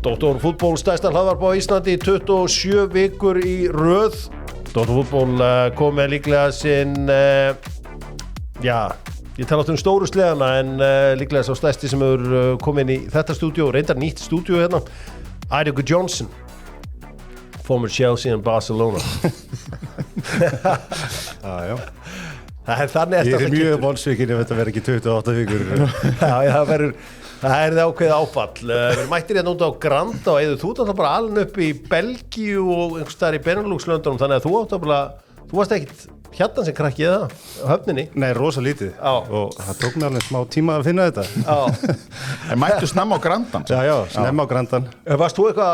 Dr. Fútból stærsta hlaðvarp á Íslandi í 27 vikur í röð. Dr. Fútból kom með líklega sinn, ég tala um stóru sleðana en líklega sá stærsti sem hefur komið inn í þetta stúdíó, reyndar nýtt stúdíó hérna. Eiríkur Johnson, former Chelsea and Barcelona. Já. Þannig ég mjög vonsvikinn ef þetta verður ekki 28 vikur. Það er ákveðið áfall. Við mættir hérna út á Granda og þú ert alltaf bara alveg upp í Belgíu og einhvers staðar í Benelux-löndunum, þannig að þú varst ekkit hérna sem krakkið það á höfninni. Nei, rosa lítið. Og það tók mér alveg smá tíma að finna þetta. En mættu snemma á Grandan? Já, snemma á Grandan. Varst þú eitthvað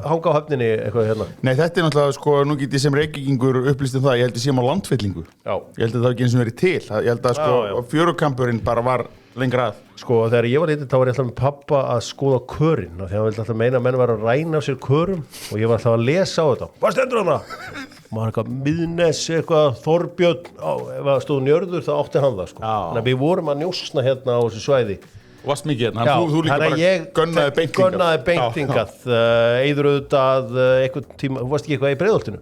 hanga á höfninni eitthvað hérna? Nei, þetta náttúrulega, sko, nú get ég sem Reykvíkingur upplýst það, ég held ég sé á landfyllingu. Já. Ég held að það ekki eins og verið til. Ég held að, sko, fjörukampurinn bara var lengra að. Sko, þegar ég var lítið, þá var ég alltaf með pappa að skoða körinn, því hann vildi alltaf meina að menn var að ræna af sér körum og ég var alltaf að lesa á þetta. Hvað stendur hana? Maður eitthvað Miðnes, eitthvað Þorbjörn, ef það stóð njörður þá átti hann það, sko. Þannig að við vorum að njósna hérna á þessu svæði. Varst mikið hérna, þú líka bara gönnaði beintingað, eyður auðvitað eitthvað tíma, þú varst ekki eitthvað í Breiðholtinu?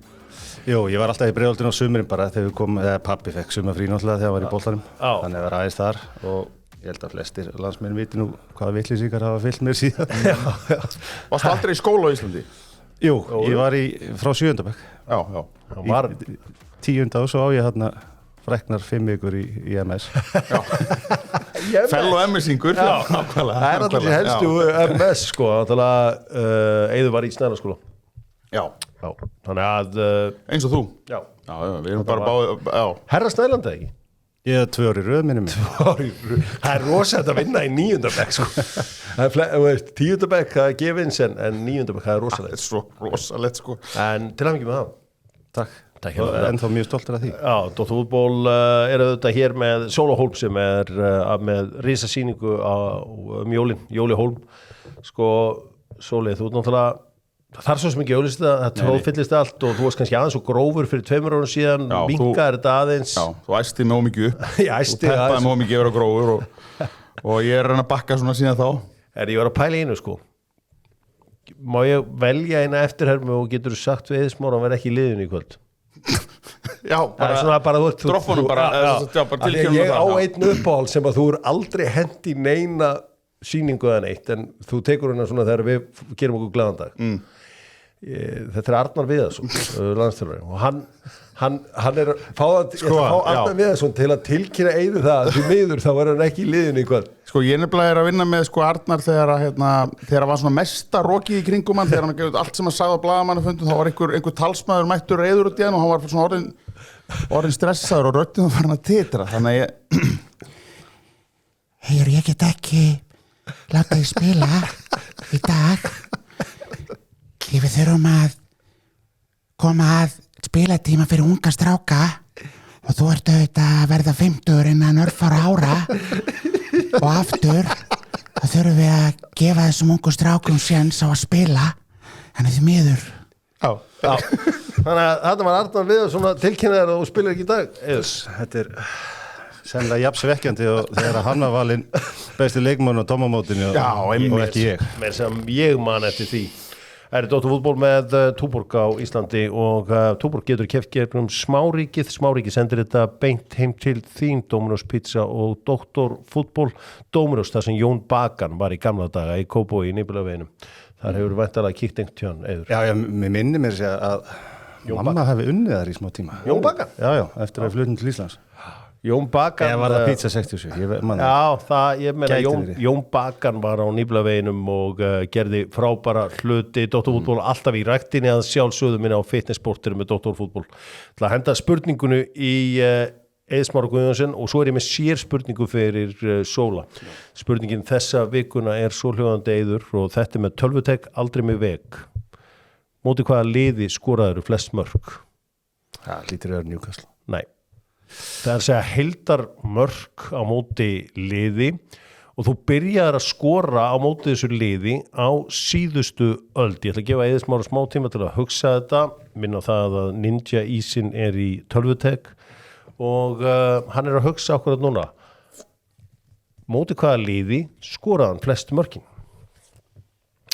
Jú, ég var alltaf í Breiðholtinu á sumrin bara þegar við komum, pappi fekk sumarfrí náttúrulega þegar hann var í boltanum, þannig að það var aðeins þar og ég held að flestir landsmenn viti nú hvaða vitleysingar hafa fylgt mér síðan. Varstu aldrei í skóla á Íslandi? Jú, ég var frá 7. bekk. Já. Var 10. og svo á ég hérna freknar 5 vikur í MS. Fellow MS-ingur. Það er alltaf helstu MS, sko. Eiður var í Snælaskóla. Já. Þannig að eins og þú. Já, við erum bara báðið. Herra Snælanda ekki? Ég hef 2 ár í röð minnum. Það er rosalegt að vinna í 9. bekk, sko. Það er 10. bekk, það er gefins en 9. bekk, það er rosalegt. Það er svo rosalegt, sko. En til hamingju með það. Takk. Ennþá mjög stoltur af því. Já, Dr. Fútból auðvitað hér með Sóla Hólm sem með risasýningu jólin, Jóli Hólm. Sko, Sóli, þú náttúrulega það er svo sem ekki auðvitað, það tróðfyllist allt og þú varst kannski aðeins og grófur fyrir 2 árum síðan, minkaðir þetta aðeins. Já, þú æsti mig ómikið upp. Ég æsti aðeins. Þú peppaði mig ómikið yfir á grófur og ég er að bakka svona síðan þá. Ég var að pæla einu, sko. Má ég velja eina eftirhermu og getur þú sagt við Eðismór að hann verði ekki í liðinu í kvöld? Já, bara droppunum bara tilkynum ég á einn uppáhald sem að þú er aldrei hendi neina sýningu eða neitt en þú tekur hana svona þegar við gerum okkur glaðan dag. Þetta er Arnar Viðarsson, landsþjálfari og hann er fá Arnar Viðarsson til að tilkynna Eiður það að því miður þá er hann ekki í liðinu í kvöld. Sko ég nefnilega er að vinna með Arnar þegar var svona mesta rokið í kringum hann, þegar hann gefið allt sem hann sagði á blaðamannafundum, þá var einhver talsmaður mættur Eiður út í hann og hann var svona orðin stressaður og röddin var farin að titra, þannig að Heiður, ég get ekki láta þig spila í dag. Við þurfum að koma að spilatíma fyrir unga stráka og þú ert auðvitað að verða 50 innan örfára ára og aftur þá þurfum við að gefa þessum ungu strákum séns á að spila en því miður. Já. Þannig að þetta var Arnar Viðarsson að tilkynna þér og þú spilar ekki í dag. Þetta er sennilega jafnsvekkjandi og þegar hann var valinn besti leikmann á tómamótinu og ekki ég. Mér sem ég man eftir því. Það er Dr. Fútból með Túborg á Íslandi og Túborg getur keypt gegnum Smáríkið. Smáríkið sendir þetta beint heim til þín, Dominos Pizza og Dr. Fútból. Dominos, þar sem Jón Bakan var í gamla daga í Kópavogi í Nýbýlaveginum. Þar hefur væntanlega kíkt einhvern tímann, Eiður. Já, mér minnir mér að mamma hafi unnið þar í smá tíma. Jón Bakan? Já, eftir að fluttum til Íslands. Jón Bakan var það Pizza 67 ég meina Jón Bakan var á Nýbýlaveginum og gerði frábæra hluti. Dr. Fútból alltaf í ræktinni að sjálfsögðu minna á fitnessportinu með Dr. Fútból til að henda spurningunu í Eið Smára Guðjónsson og svo er ég með sér spurningu fyrir Sóla. Spurningin þessa vikuna er svo hljóðandi Eiður og þetta með tölvutek aldrei með veg. Móti hvaða liði skoraður flest mörk? Það lítur að Newcastle. Nei. Það er að segja heildarmörk á móti liði og þú byrjar að skora á móti þessu liði á síðustu öld. Ég ætla að gefa Eiður Smára smá tíma til að hugsa þetta, minna á það að Ninja Ísinn er í tölvutek og hann er að hugsa okkur núna. Móti hvaða liði skoraðan flest mörkin?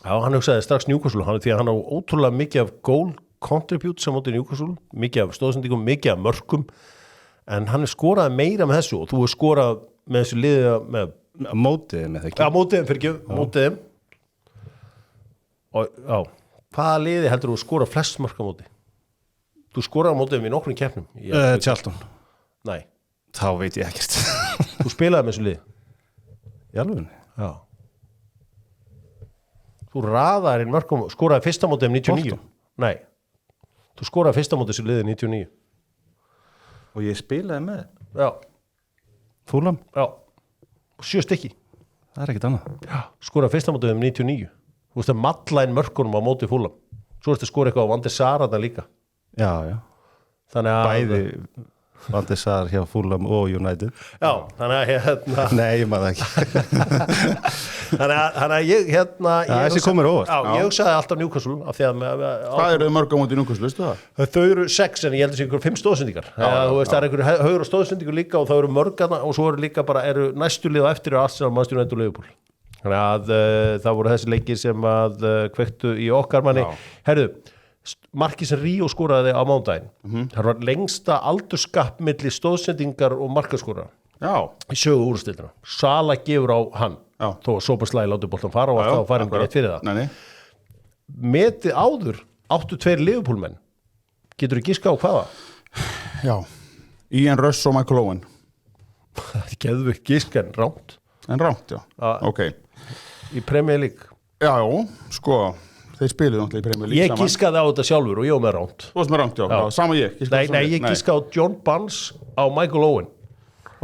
Já, hann hugsaði strax Newcastle því að hann á ótrúlega mikið af goal contribute sem móti Newcastle, mikið af stóðsendingum, mikið af mörkum en hann skoraði meira með þessu og þú hefur skorað með þessu liðið með mótið með það ekki. Já, mótið og já, hvaða liði heldur þú skora flest mörk á móti? Þú skoraði á mótið í nokkrum keppnum Charlton. Nei. Þá veit ég ekkert. Þú spilaði með þessu liði? Í alveg? Já. Þú raðaðir inn mörkum, skoraði fyrsta mótið 99? Nei. Þú skoraði fyrsta mótið þessu liði 99? Og ég spilaði með? Já. Fulham? Já. 7 stykki. Það er ekkert annað. Já. Skoraði fyrsta mótið 99. Þú veist að malla inn mörkunum á móti Fulham. Svo ertu að skora eitthvað á Van de Sar þarna líka. Já. Þannig að bæði Van de Sar hjá Fulham og United. Já, þannig að Nei, ég maður ekki. Þannig að ég þessi komur óvart. Já, ég hugsaði alltaf Newcastle af því að Hvað eru þau mörg á móti Newcastle, veistu það? Þau eru 6 en ég held að það sé 5 stóðsendingar. Þú veist, það er einhverju haugur stóðsendingur líka og það eru mörgana og svo eru líka bara næstu lið á eftir Arsenal, Manchester United og Liverpool. Þannig að það voru þessi leikir sem að kveiktu í okkar manni. Herðu, markið sem Ríó skoraði á mánudaginn. Það var lengsta aldurskapp milli stóðsendingar og markaskora. Já. Í sögu úrstildina. Sala gefur á hann. Já. Þó að Szoboszlai láti boltan fara og þá farin ekki eitt fyrir það. Nei. Metið áður 82 Liverpoolmenn. Getur þú giska á hvaða? Já. Ian Rush og Michael Owen. Það getur við giska en rámt. En rámt, já. Ok. Í Premier League. Já, sko, þeir spiluðu náttúrulega í Premier League Ég giskaði á þetta sjálfur og ég var með rámt. Þú varst með rámt, já. Sama ég. Nei, ég giskaði á John Barnes á Michael Owen.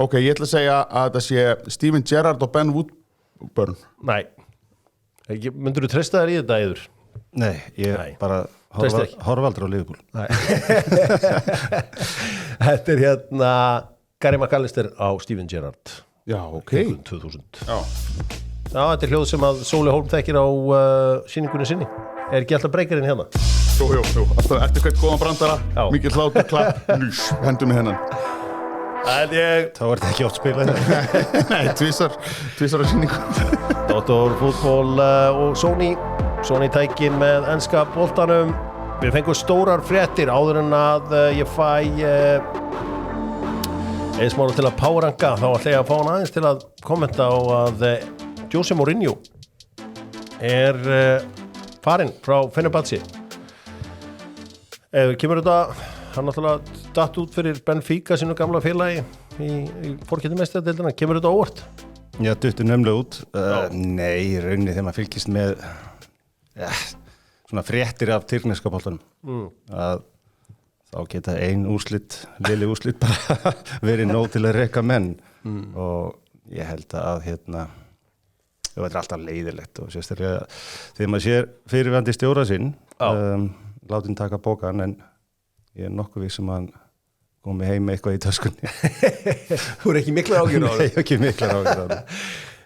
Ok, ég ætla að segja að þetta sé Steven Gerrard og Ben Woodburn. Nei. Myndur þú treysta þér í þetta eður? Nei, ég bara horfa aldrei á Liverpool. Þetta er Gary McAllister á Steven Gerrard. Já, ok. 2000. Já, þetta er hljóð sem að Sóli Hólm þekkir á sýningunni sinni. Er ekki alltaf breykarinn hérna? Jú. Alltaf eftir hvert góðan brandara, Já. mikið hlátur, klapp, lús, hendum með hennan. Þá er þetta ekki átt spilað. Nei, tvisar á sýningu. Dr. Fútból og Sony tækin með enska boltanum. Við fengum stórar fréttir áður en að ég fæ eins mánu til að powerranka. Þá ætla ég að fá hann aðeins til að kommenta á að Jose Mourinho er farinn frá Fenerbahce. Kemur þetta, hann náttúrulega datt út fyrir Benfica sínu gamla félagi í fórkeppnismeistaradeildina. Kemur þetta óvart? Já, duttu nefnilega út. Nei, í rauninni þegar maður fylgist með svona fréttir af tyrkneska boltanum. Að þá geta lili úrslit bara verið nóg til að reka menn. Og ég held að þetta er alltaf leiðilegt og sérstaklega þegar maður sér fyrirverandi stjóra sinn látin taka bókan en ég er nokkuð viss að hann komi heim með eitthvað í töskunni. Þú er ekki miklar ágjur á það? Nei, ekki miklar ágjur á það.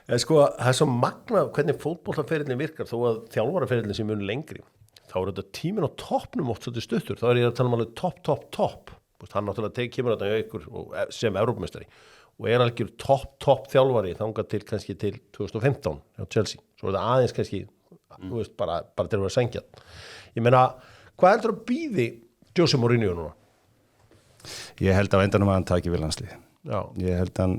En sko, það er svo magnað hvernig fótboltaferillin virkar þó að þjálfaraferillin sem mun lengri. Þá er þetta tíminn á toppnum oft svolítið stuttur. Þá er ég að tala um alveg topp. Hann náttúrulega kemur þetta hjá ykkur sem Evrópumeistari og er algjör topp þjálfari þangað til kannski til 2015 hjá Chelsea. Svo er þetta aðeins kannski, þú veist, bara til að vera sengjað. Ég meina, hvað heldur að býði Jose Mourinho núna? Ég held á endanum að hann taki við landsliði. Já. Ég held að hann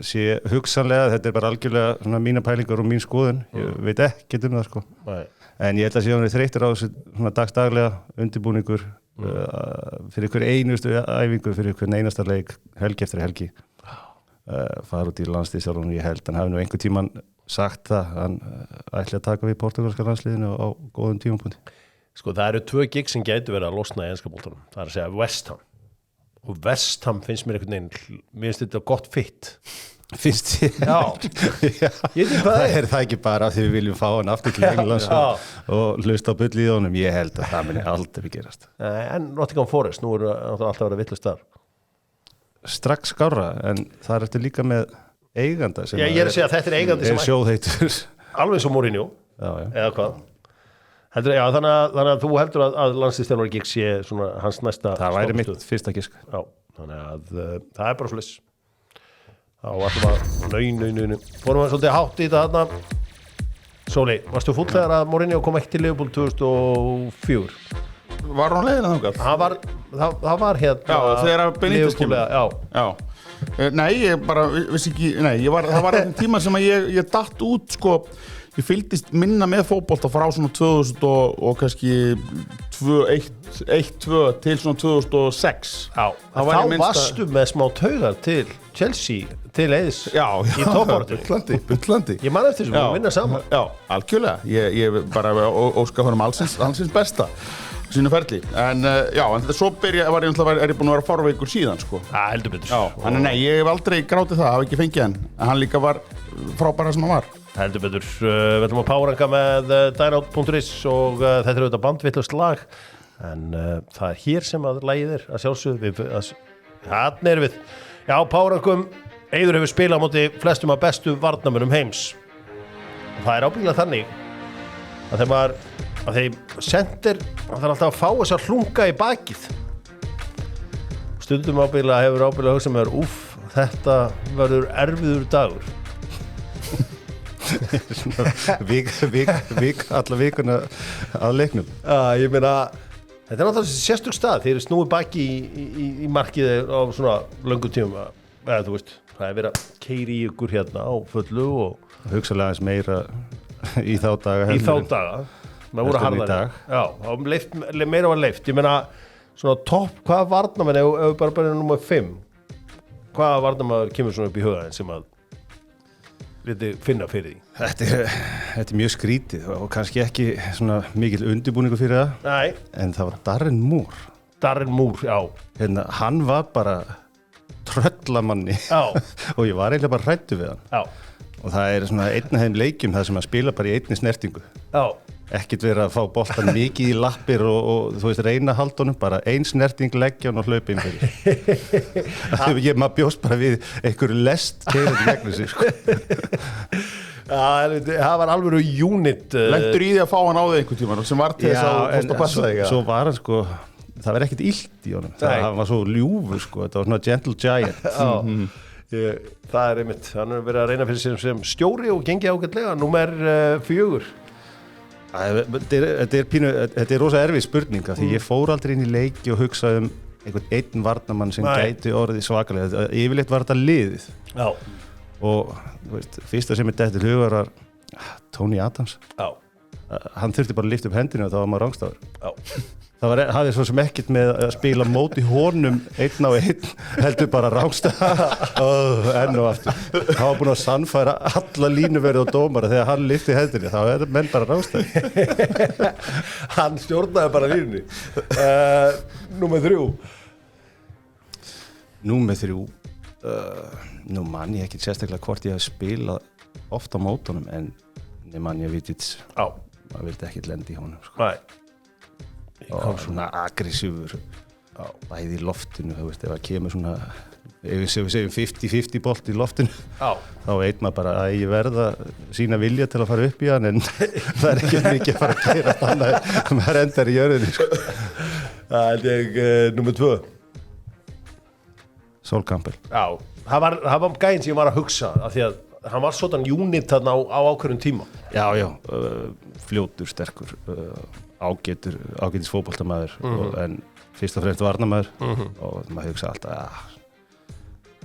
sé hugsanlega, þetta er bara algjörlega svona mína pælingar og mín skoðun. Ég veit ekki það sko. Nei. En ég held að sé hann er þreyttur á þessu svona dagstaglega undirbúningur fyrir hver einustu æfingu, fyrir hver einasta leik, helgi eftir helgi. Fara út í landsliðsjálfum. Ég held hann hafi nú einhvern tímann sagt það, hann ætli að taka við portugalska landsliðinu á góðum tímapunkti. Sko, það eru 2 gig sem gætu verið að losna í enska boltanum. Það er að segja West Ham. Og West Ham finnst mér einhvern veginn, mér finnst þetta gott fit. Finnst ég? Já. Ég veit hvað það er það ekki bara af því við viljum fá hann aftur til Englands og hlusta á bull í honum. Ég held að það muni aldrei gerast. En Nottingham Forest, nú eru alltaf að vera vitlaust þar. Strax skárra, en það er eftir líka með eiganda sem ég er að segja að þetta er eigandi sem sjóðheitur. Alveg svo Mourinho. Já. Eða hvað? Þannig að þú heldur að landsliðsþjálfari gig sé svona hans næsta það væri mitt fyrsta gisk. Já, þannig að það er bara sliss. Þá ætlum að fórum við svolítið hátt í þetta þarna Sóli, varstu fúll þegar að Mourinho kom ekki til Liverpool 2004? Var hún leiðin að þangað? Það var hérna Já, þegar að Benítez kemur. Já. Nei, ég bara vissi ekki, það var einn tíma sem að ég datt út, sko, ég fylgdist minna með fótbolta frá svona 2000 og kannski 1-2 til svona 2006. Já, þá varstu með smá taugar til Chelsea, til Eiðs í toppáratu. Bullandi. Ég man eftir þessum, við vinna saman. Já, algjörlega. Ég bara óska honum allsins besta. Sínu ferli, en þetta svo er ég búin að vera fárveikur síðan, sko. Heldur betur. Já, þannig nei, ég hef aldrei grátið það, hafa ekki fengið hann líka var frábæra sem hann var. Heldur betur, við ætlum að páranga með dynout.is og þetta er auðvitað bandvittlust lag, en það er hér sem að lagið að sjálfsögðu, hann er við. Já, párangum, Eiður hefur spilað á móti flestum af bestu varnarmönnum heims. Og það er ábyggilega þannig að þeim sendir, það er alltaf að fá þess að hlunga í bakið. Stundum hefur ábyggilega hugsað með þetta verður erfiður dagur. Alla vikuna að leiknum. Ég meina, þetta er náttúrulega sérstök stað, þeir eru snúið baki í markið á svona löngu tímum, eða þú veist, það er verið að keyra í ykkur hérna á fullu og hugsalega eins meira í þá daga. Í þá daga. Það voru harðari. Já, meira var leift. Ég meina, svona topp, hvaða varnarmenn, ef við bara nummer 5, hvaða varnarmenn kemur svona upp í hugaðin sem að finna fyrir því? Þetta er mjög skrítið og kannski ekki svona mikill undirbúningur fyrir það. Nei. En það var Darren Moore. Darren Moore, já. Hann var bara tröllamanni. Já. Og ég var eiginlega bara hræddur við hann. Já. Og það er svona einn af þeim leikjum það sem að spila bara í einni snertingu. Já. Ekkert verið að fá boltan mikið í lappir og þú veist reyna að halda honum, bara ein snerting leggja hann og hlaupa inn fyrir. Maður bjóst bara við einhverju lest keyrandi gegnum sig, sko. Það var alveg unit. Lentur í því að fá hann á þig einhvern tímann sem var til þess að passa þig. Svo var hann, sko, það var ekkert illt í honum. Það var svo ljúfur, sko, þetta var svona gentle giant. Það er einmitt, hann er verið að reyna fyrir sig sem stjóri og gengi ágætlega, númer 4. Þetta er rosa erfið spurning því ég fór aldrei inn í leiki og hugsaði einhvern einn varnarmann sem gæti orðið svakalega. Yfirleitt var þetta liðið. Já. Og veist, fyrsta sem þetta hugar var Tony Adams. Já. Hann þurfti bara að lyfta upp hendinu og þá var maður rangstafur. Já. Það hafði svo sem ekkert með að spila móti honum 1-1 heldur bara rangstaf enn og aftur. Það var búin að sannfæra alla línuverði og dómara þegar hann lyfti hendinu, þá er menn bara rangstaf. Hann stjórnaði bara línunni. Númer 3. Númer 3. Nú man ég ekki sérstaklega hvort ég hef spilað oft á mótunum en Nemanja Vidic. Já. Maður vildi ekki lendi í honum, sko. Nei. Og svona aggressífur bæði í loftinu, þú veist, ef það kemur svona ef við segjum 50-50 bolt í loftinu þá veit maður bara að ég verða sína vilja til að fara upp í hann en það er ekki mikið að fara að gera þannig að maður endar í jörðinni, sko. Það er nummer 2. Sol Campbell. Já, það var gæinn sem ég var að hugsa af því að hann var svona unit þarna á ákveðnum tíma. Já, fljótur, sterkur, ágætis fótboltamaður en fyrst og fremst varnarmaður og maður hugsa alltaf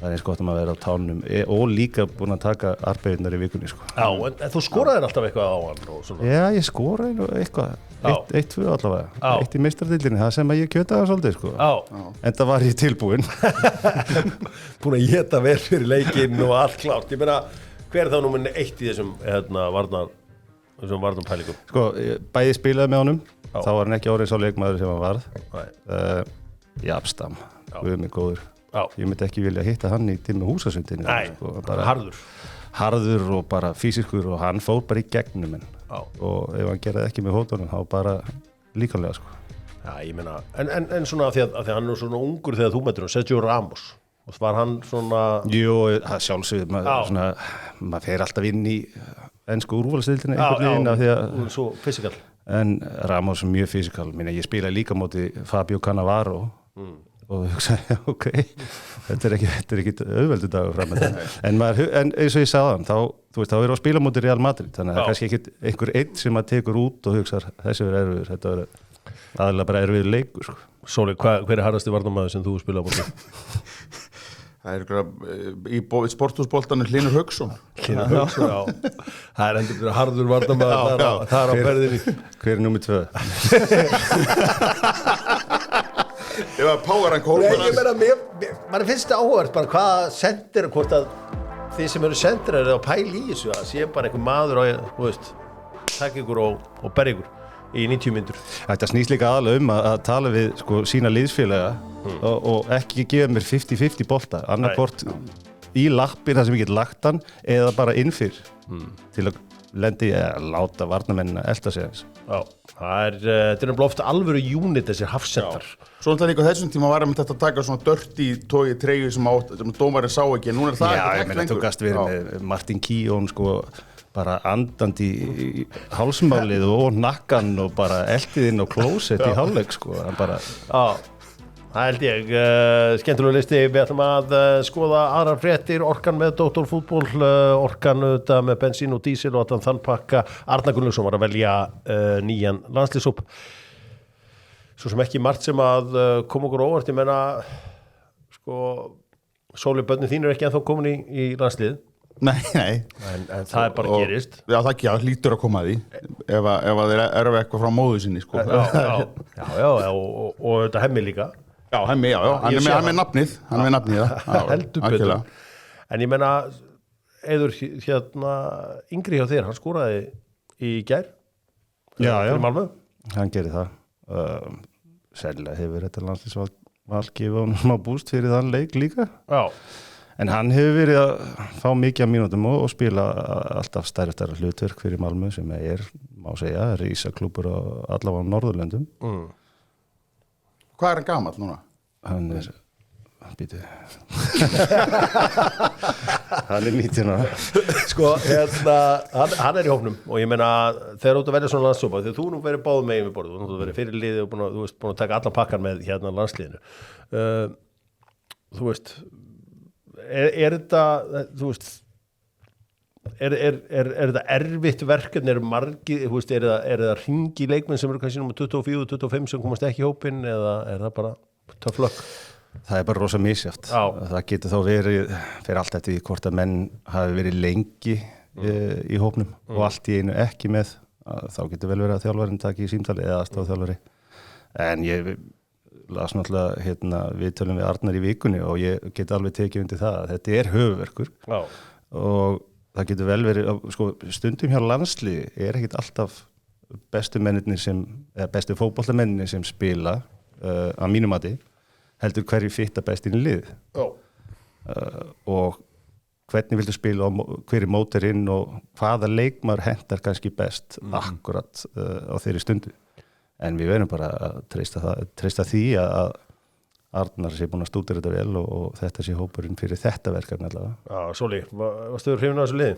það er eins gott að maður vera á tánum og líka búin að taka arbeiðunar í vikunni, sko. Já, en þú skoraðir alltaf eitthvað á hann og svona. Já, ég skoraði eitthvað 1-2 allavega, 1 í meistaradeildinni, það sem að ég kjötaði hann svolítið, sko. En það var ég tilbúinn. Búin að éta vel fyrir leikinn og allt klárt. Ég meina, hver er þá númer 1 í þessum varnarpælingum? Sko, bæði spilaði með honum, þá var hann ekki orðið sá leikmaður sem hann varð. Jafnstam, við mig góður. Ég myndi ekki vilja hitta hann í Dimmu Húsasundinni. Nei, sko, bara harður og bara fysiskur og hann fór bara í gegnum henn. Og ef hann gerði ekki með hótunum, þá bara líkamlega, sko. Já, ég meina, en svona af því að hann er svona ungur þegar þú metur hann, Sergio Ramos. Og var hann svona... Jú, það sjálfsögð, maður fer alltaf inn í ensku úrvalsdeildinni einhvern veginn af því að... Svo fysikal. En Ramos er mjög fysikal. Ég spilaði líka móti Fabio Cannavaro og hugsa, ok, þetta er ekki auðveldur dagur fram með það en eins og ég sagði hann, þá erum við að spila mútið Real Madrid, þannig að kannski ekki einhver einn sem að tekur út og hugsa þessi verður erfiður, þetta verður aðalega bara erfiður leikur, sko. Sóli, hver er harrasti varnarmaður sem þú spila á mútið? Það er ykkur í sporthúsboltanum Hlynur Hauksson. Hlynur Hauksson, já. Það er endur harður varnarmaður, það er á ferðinni. Hver er númer 2? Ég var Págarann Kólmanans. Mér finnst þetta áhugavert bara hvaða sendir, hvort að þið sem eru sendir eru að pæla í þessu, að sé bara einhver maður og taka ykkur og berja ykkur í 90 mínútur. Þetta snýst líka aðalega að tala við sko, sína liðsfélaga og ekki gefa mér 50-50 bolta, annarkvort í lappir þar sem ég get lagt hann eða bara innfyr til að lendi að láta varnamennina elta sig eins. Já, þetta er nefnilega ofta alvöru unit þessir hafsendar. Svo líka þessum tíma var þetta að taka svona dörti tói treyju sem dómarinn sá ekki, en núna er það ekki hægt lengur. Já, þú gast verið með Martin Keown sko bara andandi í hálsmálið og nakkan og bara eltið inn á klósett í hálfleik sko, hann bara... Já, það held ég, skemmtilega listi, við ætlum að skoða aðrar fréttir, Orkan með Dr. Fútból, Orkan með bensín og dísil og allan þann pakka. Arnar Gunnlaugsson var að velja nýjan landslýshóp. Svo sem ekki margt sem að koma okkur óvart, ég meina, sko, Sóli, börnin þín ekki ennþá komin í landslið. Nei. En það er bara gerist. Já, það hlýtur að koma að því ef þeir eru eitthvað frá móðu sinni, sko. Já, og þetta Hemmi líka. Já, Hemmi, já, hann er með nafnið, heldur betur. En ég meina, Eiður yngri hjá þér, hann skoraði í gær. Já, fyrir Malmö. Hann gerir það. Sérlega hefur þetta landslýsval gefið honum smá búst fyrir þann leik líka. Já. En hann hefur verið að fá mikið af mínútum og spila alltaf stærra hlutverk fyrir Malmö sem má segja, rísaklúbbur allavega á Norðurlöndum. Hvað er hann gamall núna? Hann býtu. Hann 19 ára. Sko, hann í hópnum og ég meina þegar þú ert að velja svona landshópa, þegar þú nú verið báðum megin við borðið, þú verið fyrir liðið og búin að taka allan pakkan með landsliðinu. Þú veist, er þetta, þú veist, er þetta erfitt verkefni, margir, þú veist, er það hringi leikmenn sem eru kannski númer 24, 25 sem komast ekki í hópinn eða er það bara tough luck? Það er bara rosa misjafnt. Það getur þá verið, fyrir allt eftir hvort að menn hafi verið lengi í hópnum og allt í einu ekki með, þá getur vel verið að þjálfarinn taki í símtali eða aðstofþjálfari. En ég las náttúrulega viðtölum við Arnar í vikunni og ég get alveg tekið undir það að þetta er höfuverkur og það getur vel verið, sko, stundum hjá landsliði ekkert alltaf bestu fótboltamennir sem spila að mínum mati heldur hverju fitta best inn í lið og hvernig viltu spila og hverju mótorinn og hvaða leikmaður hentar kannski best akkurat á þeirri stundu. En við verðum bara að treysta því að Arnar sé búin að stúdera þetta vel og þetta sé hópurinn fyrir þetta verkefni allavega. Já, Sóli, varstu hrifinn af þessu liði?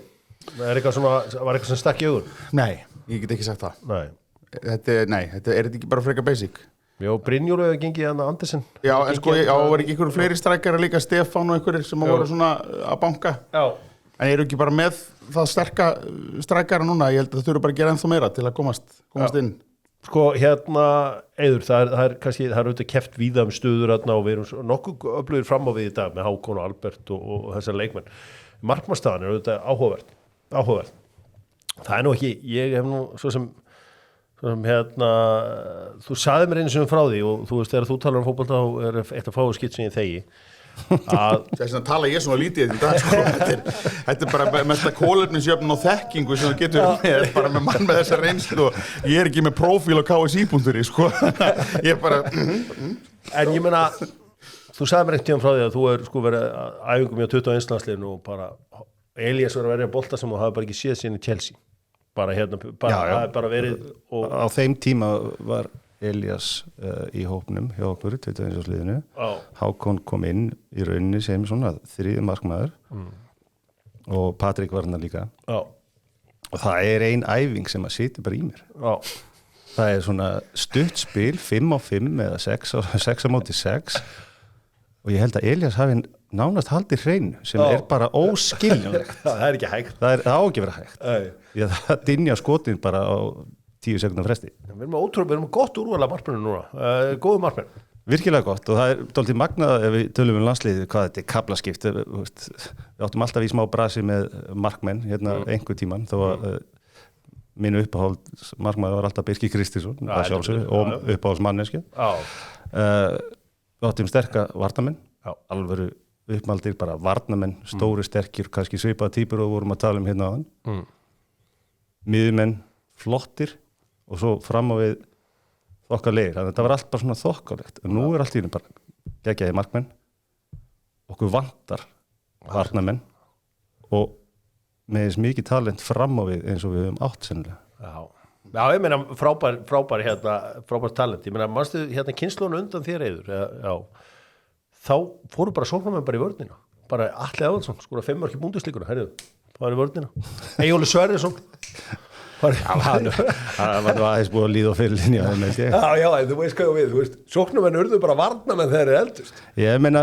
Var eitthvað sem stakk í augun? Nei, ég get ekki sagt það. Nei. Þetta er ekki bara frekar basic. Já, Brynjólfur hefur gengið hann að Andersen. Já, en sko, var ekki ykkur fleiri strækjara líka, Stefán og ykkur sem voru svona að banka. Já. En eru ekki bara með það sterka strækjara núna? Ég held að það þurfi bara að gera ennþá meira til að komast inn. Sko, Eiður, það er kannski, það er auðvitað keppt víða stöður og við erum nokkuð öflugir fram á við í dag með Hákon og Albert og þessar leikmenn. Markmannsstaðan er auðvitað áhugavert. Það er nú ekki, ég hef nú svo sem þú sagði mér einu sem frá því og þú veist, þegar þú talar fótbolta þá er eitt að fáu skitt sem ég þegi. Þess að tala ég svona lítið í dag, sko. Þetta er bara mesta kólefnisjöfn og þekkingu sem þú getur með, bara með mann með þessa reynslu og ég er ekki með prófíl á KSI.ri, sko. Ég er bara En ég meina, þú sagði mér einhvern tíðan frá því að þú sko verið æfingum í 21 landsliðinu og bara Elías var að verja bolta sem þú hafi bara ekki séð síðan í Chelsea. Bara verið og á þeim tíma var Elías í hópnum hjá okkur 21. liðinu. Hákon kom inn í rauninni sem svona þriði markmaður og Patrik var hann líka. Og það er ein æfing sem að sitja bara í mér. Það er svona stuttspil 5 á 5 eða 6 á móti 6 og ég held að Elías hafi nánast haldið hreinu sem bara óskiljanlegt. Það ekki hægt. Það á ekki verið hægt. Því að það dynja skotin bara á 10 sekundar fresti. Við erum gott úrvala markmennu núna, góðu markmenn. Virkilega gott og það dálítið magnað ef við tölum landsliðið hvað þetta kaplaskipt. Við áttum alltaf í smá brasi með markmenn einhver tíman þó að mínu uppáhald markmaður var alltaf Birkir Kristinsson og uppáhalds manneskja. Við áttum sterka varnamenn, alvöru uppmaldir, bara varnamenn, stóri sterkir, kannski svipaða týpur og vorum að tala áðan. Miðjumenn, flottir og svo fram á við þokkalegir, þannig að þetta var allt bara svona þokkalegt og nú allt í henni bara geggjaði markmenn, okkur vantar varnamenn og með þess mikið talent fram á við eins og við höfum átt sennilega. Já, ég meina frábær talent, ég meina manstu kynslónu undan þér Eiður, þá fóru bara sóknarmenn bara í vörnina, bara Atli Eðvaldsson skora 5 mörk í búndeslíkuna, það var í vörnina, Eyjólfur Sverrisson það var nú aðeins búið að líða á fyrirlinni Já, þú veist hvað við sóknarmenn urðu bara varnamenn þegar þeir eldust. Ég meina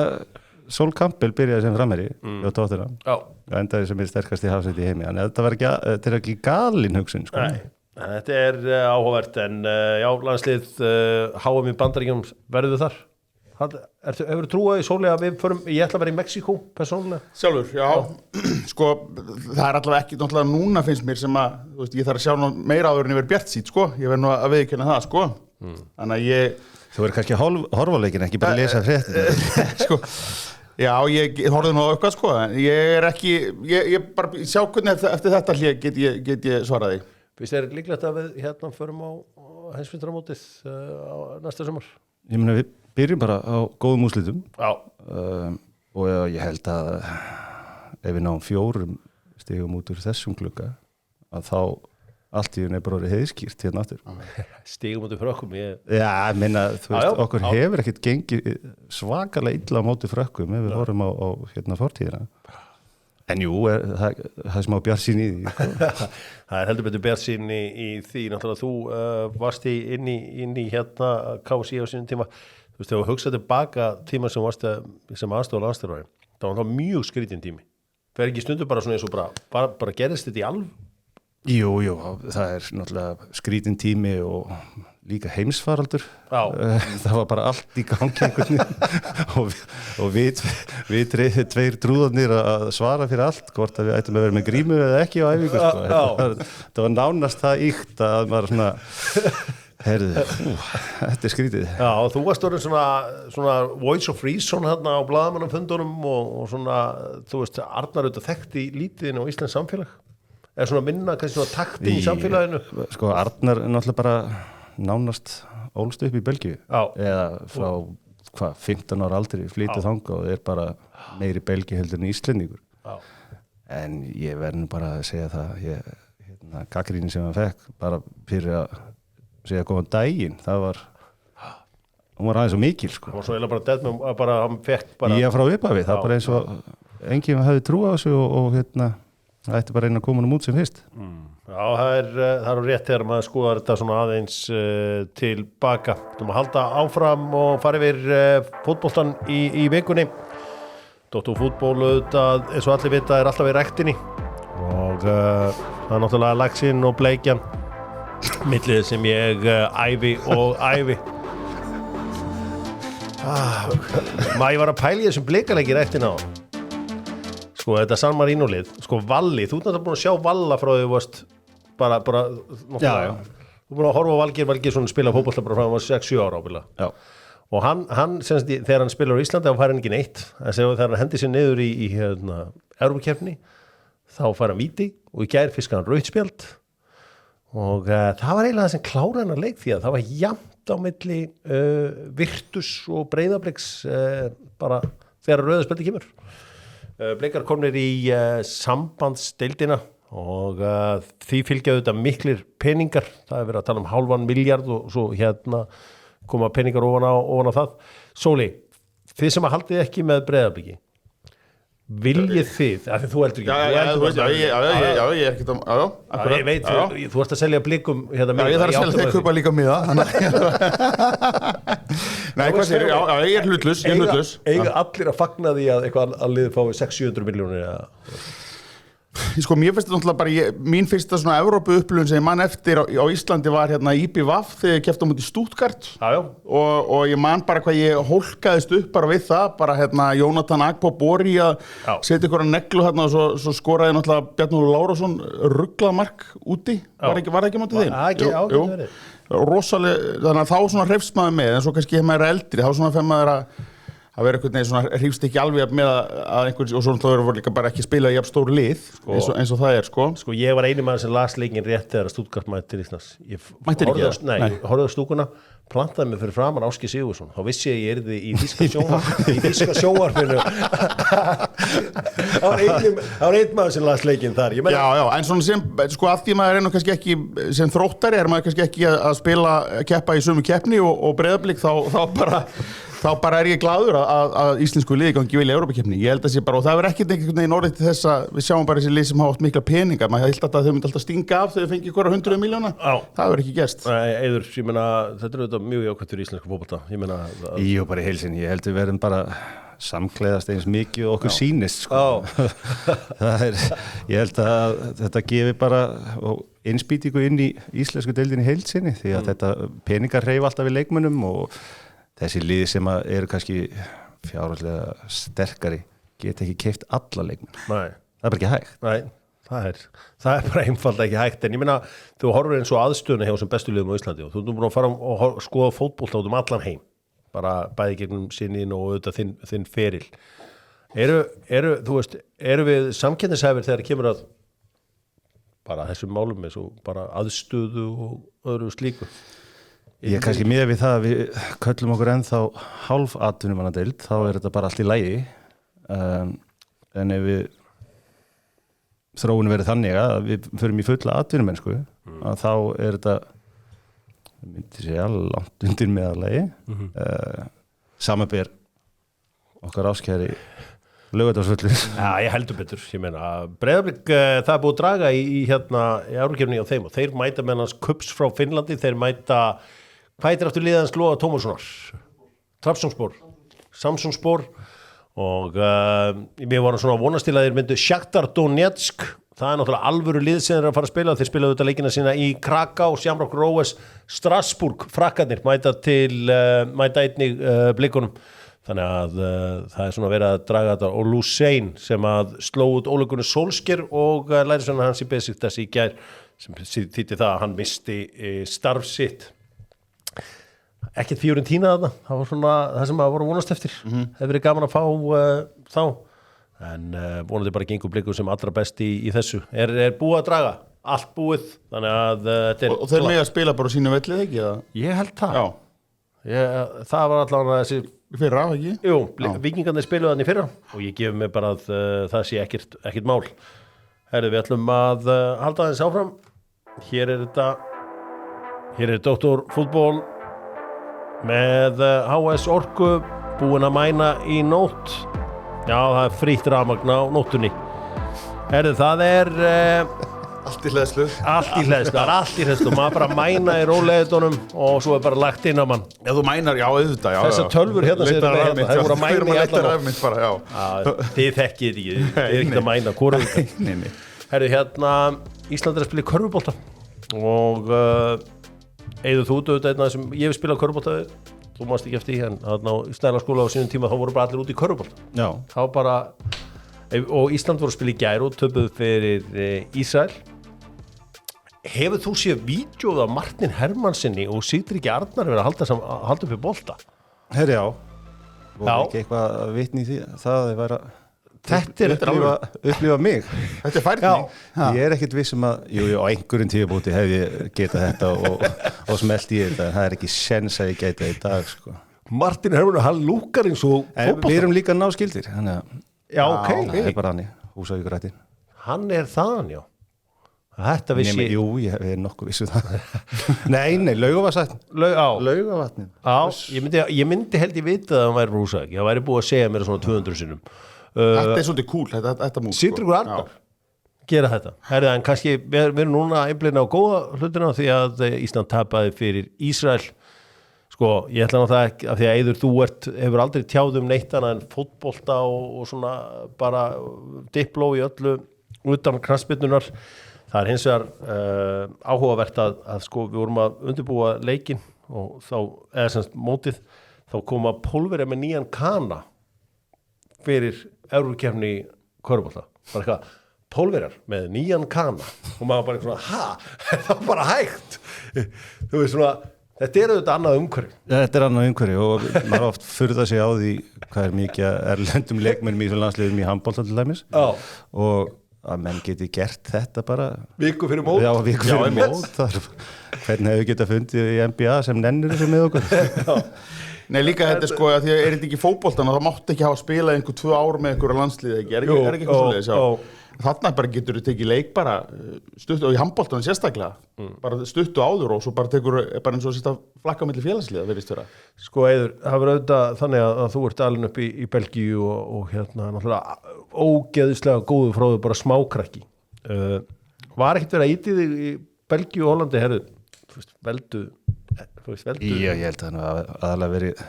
Sol Campbell byrjaði sem framherji og tóttina og endaði sem sterkast í hafsæti í heimi, en þetta er ekki galin hugsun sko. Nei, þetta áhugavert en landslið HM í Bandaríkjunum verður þar. Hefur þú trúið í Sóli að ég ætla að vera í Mexíkó persónulega? Sjálfur, já. Sko, það er allavega ekki náttúrulega núna finnst mér sem að ég þarf að sjá meira áður en ég verð bjartsýnn, sko. Ég verð nú að viðurkenna það, sko. Þannig að Þú verður kannski að horfa leikin, ekki bara lesa fréttina. Sko, já, ég horfði nú á eitthvað, sko. Ég er ekki, ég bara sjá hvernig eftir þetta hlé get ég svarað því. Finnst þér líklegt að við förum á heimsmeistaramótið næsta sumar? Ég meina við byrjum bara á góðum úrslitum og ég held að ef við náum 4 stigum út úr þessum glugga að þá allt í henni bara orðið heiðskýrt aftur. Stigum út úr frökkum? Já, minna, þú veist, okkur hefur ekkert gengið svakalega illa á móti frökkum ef við horfum á fortíðina. En jú, það er smá bjartsýn í því. Það heldur betur bjartsýn í því. Náttúrulega þú varst inn í KSÍ á sínum tíma. Þú veist, þegar þú hugsaði tilbaka tíma sem varst sem aðstoðar aðstæðurvæði. Það var mjög skrítinn tími. Fer ekki stundu bara svona eins og bara gerðist þetta í alv? Jú, það er náttúrulega skrítinn tími og líka heimsfaraldur. Það var bara allt í gangi einhvern veginn og við tveir trúðarnir að svara fyrir allt, hvort að við ættum að vera með grímu eða ekki á æfingu. Það var nánast það íkt að maður svona, heyrðu, þetta er skrítið. Já, og þú varst orðin svona voice of reason hérna á blaðamannafundunum og svona, þú veist, Arnar auðvitað þekkti lítiðin á Íslands samfélag. Er svona minna, kannski svona taktin í samfélaginu? Sko, Arnar er náttúrulega bara nánast ólst upp í Belgíu eða frá 15 ára aldri flytið þangað og er bara meiri Belgi heldur en Íslendingur. En ég verð nú bara að segja það gagnrýnin sem hann fekk bara fyrir að segja góðan daginn, hún var aðeins svo mikil sko. Og svo eiginlega bara dead með bara hann fekk bara ég frá upphafi, það bara eins og enginn hefði trú á þessu og það ætti bara einn að koma út sem fyrst. Já, það er rétt þegar maður skoðar þetta svona aðeins tilbaka. Þú maður halda áfram og fara yfir fótboltan í vikunni. Dóttur fútból auðvitað, eins og allir vita, er alltaf í rektinni og það er náttúrulega Laxinn og Bleikjan millið sem ég æfi og æfi. Maður var að pæla í þessum Bleikaleik í rektinni á. Sko, þetta San Marino lið, sko Valli, þú ert náttúrulega búin að sjá Valla frá því þú varst bara já. Þú búin að horfa á Valgeir svona spila fótbolta bara frá hann var 6-7 ára ábyggilega. Já. Og hann þegar hann spilar á Íslandi þá fær hann ekki neitt. Þegar hann hendi sér niður í Evrópukeppni þá fær hann víti og í gær fiskar hann rautt spjald og það var eiginlega það sem kláraði hann að leik því að það var jafnt á milli Virtus og Breiðabliks bara þegar rauðaspjaldi kemur. Bleikar komnir í sambandsdeildina og því fylgja auðvitað miklir peningar. Það er verið að tala um 0,5 milljarð og svo koma peningar ofan á það. Sóli, þið sem að haldið ekki með Breiðabliki, Viljið þið, af því þú heldur ekki ég er ekkert ég veit, þú ert að selja blikum hérna, ég þarf að selja þeir kaupa líka miða nei, hvað sér, ég er hlutlaus eiga allir að fagna því að eitthvað að liði fái 600-700 milljónir sko, mér finnst þetta náttúrulega bara mín fyrsta svona Evrópu upplifun sem ég man eftir á Íslandi var hérna IBVF þegar ég keppti á móti Stuttgart og ég man bara hvað ég hólkaðist upp bara við það, bara hérna Jónatan Agbo Bori að setja ykkur að neglu hérna og svo skoraði náttúrulega Bjarnóður Lárásson rugglað mark úti, var það ekki á móti þeim? Jú, rosalega, þannig að þá svona hrefst maður með, en svo kannski maður er eldri, þá svona fer maður að vera einhvern veginn svona hrifst ekki alveg með að einhvern, og svona þá voru líka bara ekki spilað í jafn stór lið eins og það er sko ég var eini maður sem las leikinn rétt þegar Stuttgart mættir Íslands mættir ekki það? Nei, horfði á stúkuna, plantaði mig fyrir framan Áski Sigurðsson, þá vissi ég yrði í þýska sjónvarpinu það var einn maður sem las leikinn þar já, en svona sem, sko að því maður er nú kannski ekki sem þróttari, er maður kannski ekki að keppa í sömu keppni og Breiðablik þá bara er ég glaður að íslensku liði gangi vel í Evrópakeppni. Ég held að sé bara, og það verður ekkert einhvern veginn orðið til þess að við sjáum bara þessi lið sem hafa átt mikla peninga. Maður held að þau myndi alltaf stinga af þegar þau fengi ykkur 100 miljóna. Það verður ekki gerst. Eiður, ég meina, þetta er auðvitað mjög jákvæmt fyrir íslensku fótbolta. Ég meina... Jú, bara í heilsinni. Ég held við verðum bara samkleiðast eins mikið og okkur sýnist, sko. Ég held að þetta gefi bara innspýtingu inn í íslensku deildinni í heilsinni, því að þetta peningar hreyfa alltaf við leikmönnum og þessi liði sem eru kannski fjárhagslega sterkari geta ekki keypt alla leikmenn. Nei. Það er bara ekki hægt. Nei, það er bara einfalda ekki hægt. En ég meina, þú horfir eins og aðstöðuna hjá sem bestu liðum á Íslandi og þú erum búin að fara og skoða fótbolta út allan heim. Bara bæði gegnum sinnin og auðvitað þinn feril. Eru við samkeppnishæfir þegar kemur að bara þessum málum eins og bara aðstöðu og öðru slíku? Ég kannski miðað við það að við köllum okkur ennþá hálf atvinnumannadeild, þá er þetta bara allt í lagi. En ef við þróun verið þannig að við förum í fulla atvinnumennsku, að þá er þetta, myndi segja, langt undir meðallagi. Samanber okkar áskæri Laugardalsvöllur. Já, ég heldur betur. Ég meina, Breiðablik, það er búið að draga í Evrópakeppni á þeim og þeir mæta með hans kups frá Finnlandi, þeir mæta hvað heitir aftur liðans Loga Tómassonar? Samsungspor og við vorum svona vonast til að þeir myndu Shakhtar Donetsk, það er náttúrulega alvöru lið sem þeir að fara að spila, þeir spilaðu þetta leikina sína í Kraká, Shamrock Rovers, Strasbourg, frakkarnir mæta einnig blikunum, þannig að það er svona verið að draga þetta og Lusein sem að sló út Ole Gunnar Solskjær og lærisveinar hans í Besiktas í gær sem þýddi það að hann misti starf sitt. Ekkert Fiorentina þarna, það var svona það sem að voru vonast eftir, hefur verið gaman að fá þá, en vonandi bara gengur blikur sem allra best í þessu, er búið að draga, allt búið, þannig að þetta er... Og þeir mega að spila bara sínu vellið, ekki? Ég held það. Það var allavega þessi... Fyrra, ekki? Jú, Víkingarnir spiluðu þannig fyrra og ég gef mig bara að það sé ekkert mál. Herðu, við ætlum að halda aðeins áfram. Hér er Dr. Fútból með HS Orku búin að mæna í nótt. Já, það er frítt rafmagn á nóttunni. Herðu, það er allt í hleðslu. Það er allt í hleðslu. Maður bara mæna í róleðutunum og svo er bara lagt inn á mann. Já, þú mænar, já, auðvitað, já. Þessar tölvur hérna sem þetta hérna, það voru að mæna í allan nótt. Þið þekkið ekki, þið er ekki að mæna, hvort er þetta? Herðu, hérna, Ísland er að spila í körfubolta og Eiður þú auðvitað einn af þessum, ég hef spilað körfubolta, þú mást ekki eftir en þarna á Snælaskóla á sínum tíma þá voru bara allir út í körfubolta. Já. Þá bara, og Ísland voru að spila í gær og töpuðu fyrir Ísrael. Hefur þú séð vídeóð af Martin Hermannssoni og Sigtryggi Arnar verið að halda upp í bolta? Herri, já. Voru ekki eitthvað að vitni í því það væri að Þetta er upplifa mig. Þetta er færni. Ég er ekkert viss að, á einhverjum tíðabúti hef ég getað þetta og smelt í þetta, en það er ekki sens að ég geta þetta í dag, sko. Martin Hermann, hann lúkar eins og fótbolta. Við erum líka náskyldir, þannig að... Já, ok. Það er bara hann í Húsavíkurættin. Hann er þaðan, já. Þetta vissi ég... Jú, ég er nokkuð vissu það. Nei, Laugavatn. Laugavatnin. Já, ég myndi held ég vita að hann væri Húsavík. Ég væri búið að segja mér svona 200 sinnum. Þetta svolítið cool, þetta múl Sigtryggur Arnar gera þetta. Herðu, en kannski við erum núna einblíðin á góða hlutina því að Ísland tapaði fyrir Ísrael. Sko, ég ætla náttúrulega ekki, af því að Eiður, þú hefur aldrei tjáð neitt annað en fótbolta og svona bara dipló í öllu utan knattspyrnunar. Það hins vegar áhugavert að sko, við vorum að undirbúa leikinn og þá, eða semst mótið, þá koma Pólverja með nýjan kana fyrir Evrópukeppni í körfubolta. Bara eitthvað, Pólverjar með nýjan kana og maður bara svona, það var bara hægt. Þú veist svona, þetta auðvitað annað umhverfi. Þetta annað umhverfi og maður oft furðar sig á því hvað mikið erlendum leikmennum í landsliðum í handbolta til dæmis og að menn geti gert þetta bara viku fyrir mót. Já, viku fyrir mót. Hvernig hefur getað fundið í NBA sem nennir þessu með okkur? Nei, líka þetta sko að því að þetta ekki fótboltan og það mátti ekki hafa spilað 2 ár með einhverja landsliði, ekki? Er ekki eitthvað svoleiðis, já. Þarna bara getur þú tekið leik bara stuttu og í handboltan sérstaklega, bara stuttu áður og svo bara tekur bara eins og sérst að flakka milli félagsliða, virðist vera. Sko Eiður, það verður auðvitað þannig að þú ert alin upp í Belgíu og hérna náttúrulega ógeðislega góðu fróðu bara smákrakki. Var ekkert verið að íti þig í Belgíu og Hollandi, herðu, veldu? Já, ég held að það aðalega verið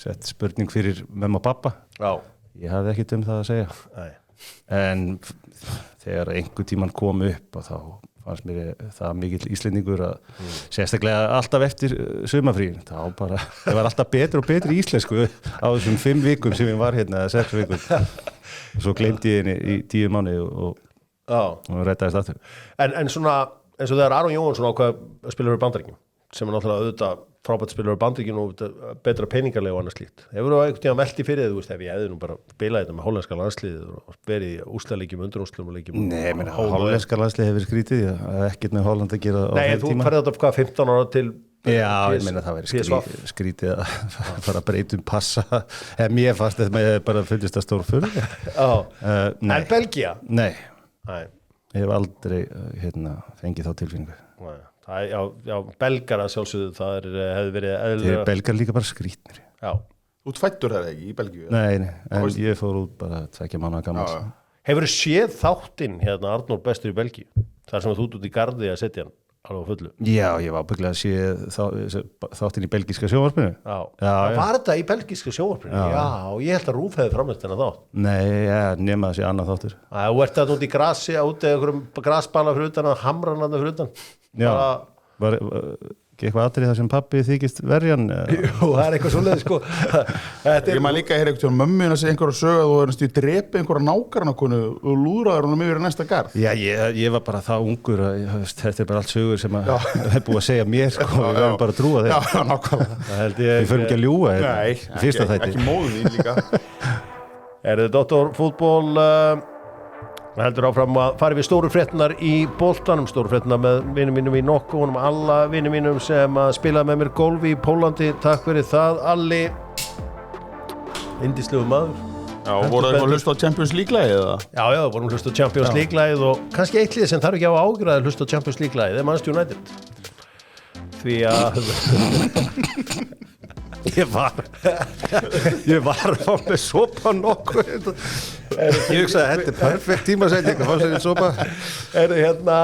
sett spurning fyrir mömmu og pappa. Já. Ég hafði ekkert það að segja. Nei. En þegar einhver tíman kom upp og þá fannst mér það mikill Íslendingur að sérstaklega alltaf eftir sumarfríin, þá bara, það var alltaf betur og betur íslensku á þessum 5 vikum sem ég var hérna, 6 vikum. Svo gleymdi ég henni í 10 mánuði og reddaðist aftur. En svona, eins og þegar Aron Jóhannsson ákvað að spila fyrir Bandaríkjum, sem náttúrulega auðvitað frábært spilur á Bandaríkjunum og betra peningarlega og annað slíkt. Hefur þú einhvern tíma velti fyrir þið, þú veist, ef ég hefði nú bara spilað þetta með hollenska landsliðið og verið í úrslitaleikjum, undanúrslitaleikjum. Nei, menn hollenska landsliðið hefur skrítið, ekkert með Holland að gera á þeim tíma. Nei, þú ferði þetta 15 ára til Já, ég meina það verið skrítið að fara að breytum passa. Mér fannst þetta með bara fyllist að stór fyrir. En Belgía? Nei, ég hef aldrei fengið þá tilfinningu. Já, belgar að sjálfsögðu, það hefði verið eðlilega. Þeir belgar líka bara skrítnir. Já. Þú fættur það ekki í Belgíu? Nei, en ég fór út bara 2 mánaða gamals. Hefur þú séð þáttinn hérna Arnór bestur í Belgíu? Þar sem þú út í garði að setja hann alveg á fullu. Já, ég var ábyggilega að sé þáttinn í belgíska sjónvarpinu. Já. Var þetta í belgíska sjónvarpinu? Já, ég held að RÚV hefði framleitt þennan þátt. Nei, nema það sé annað þáttur. Þú ert það út í grasi, út eða einhverjum grasbala fyrir utan að hamran að það fyrir utan. Já, var eitthvað atrið þar sem pabbi þykist verjan? Jú, það eitthvað svoleiðis sko. Ég maður líka að heyra einhvern mömmin að segja einhverja sög að þú verðast í drepi einhverja nágranakonu og lúðraður honum yfir næsta garð. Já, ég var bara það ungur að þetta bara allt sögur sem að hefði búið að segja mér sko, við verðum bara að trúa þeim. Já, nákvæmlega. Við förum ekki að ljúga þetta. Nei, ekki móðum þín líka. Þið Dr. Fútból heldur áfram að fara við stóru fréttinar í boltanum, stóru fréttinar með vinum mínum í Nokko, honum alla vinum mínum sem að spila með mér golf í Pólandi, takk fyrir það Alli, indislegu maður. Já, voru það að hlusta á Champions League-lægið eða? Já, vorum hlusta á Champions League-lægið og kannski eitt lið sem þarf ekki á ágjörð að hlusta á Champions League-lægið, það er Manchester United. Því að ég var á með sopa nokkuð ég hugsaði að þetta er perfekt tímasetning að fá sér í sopa hérna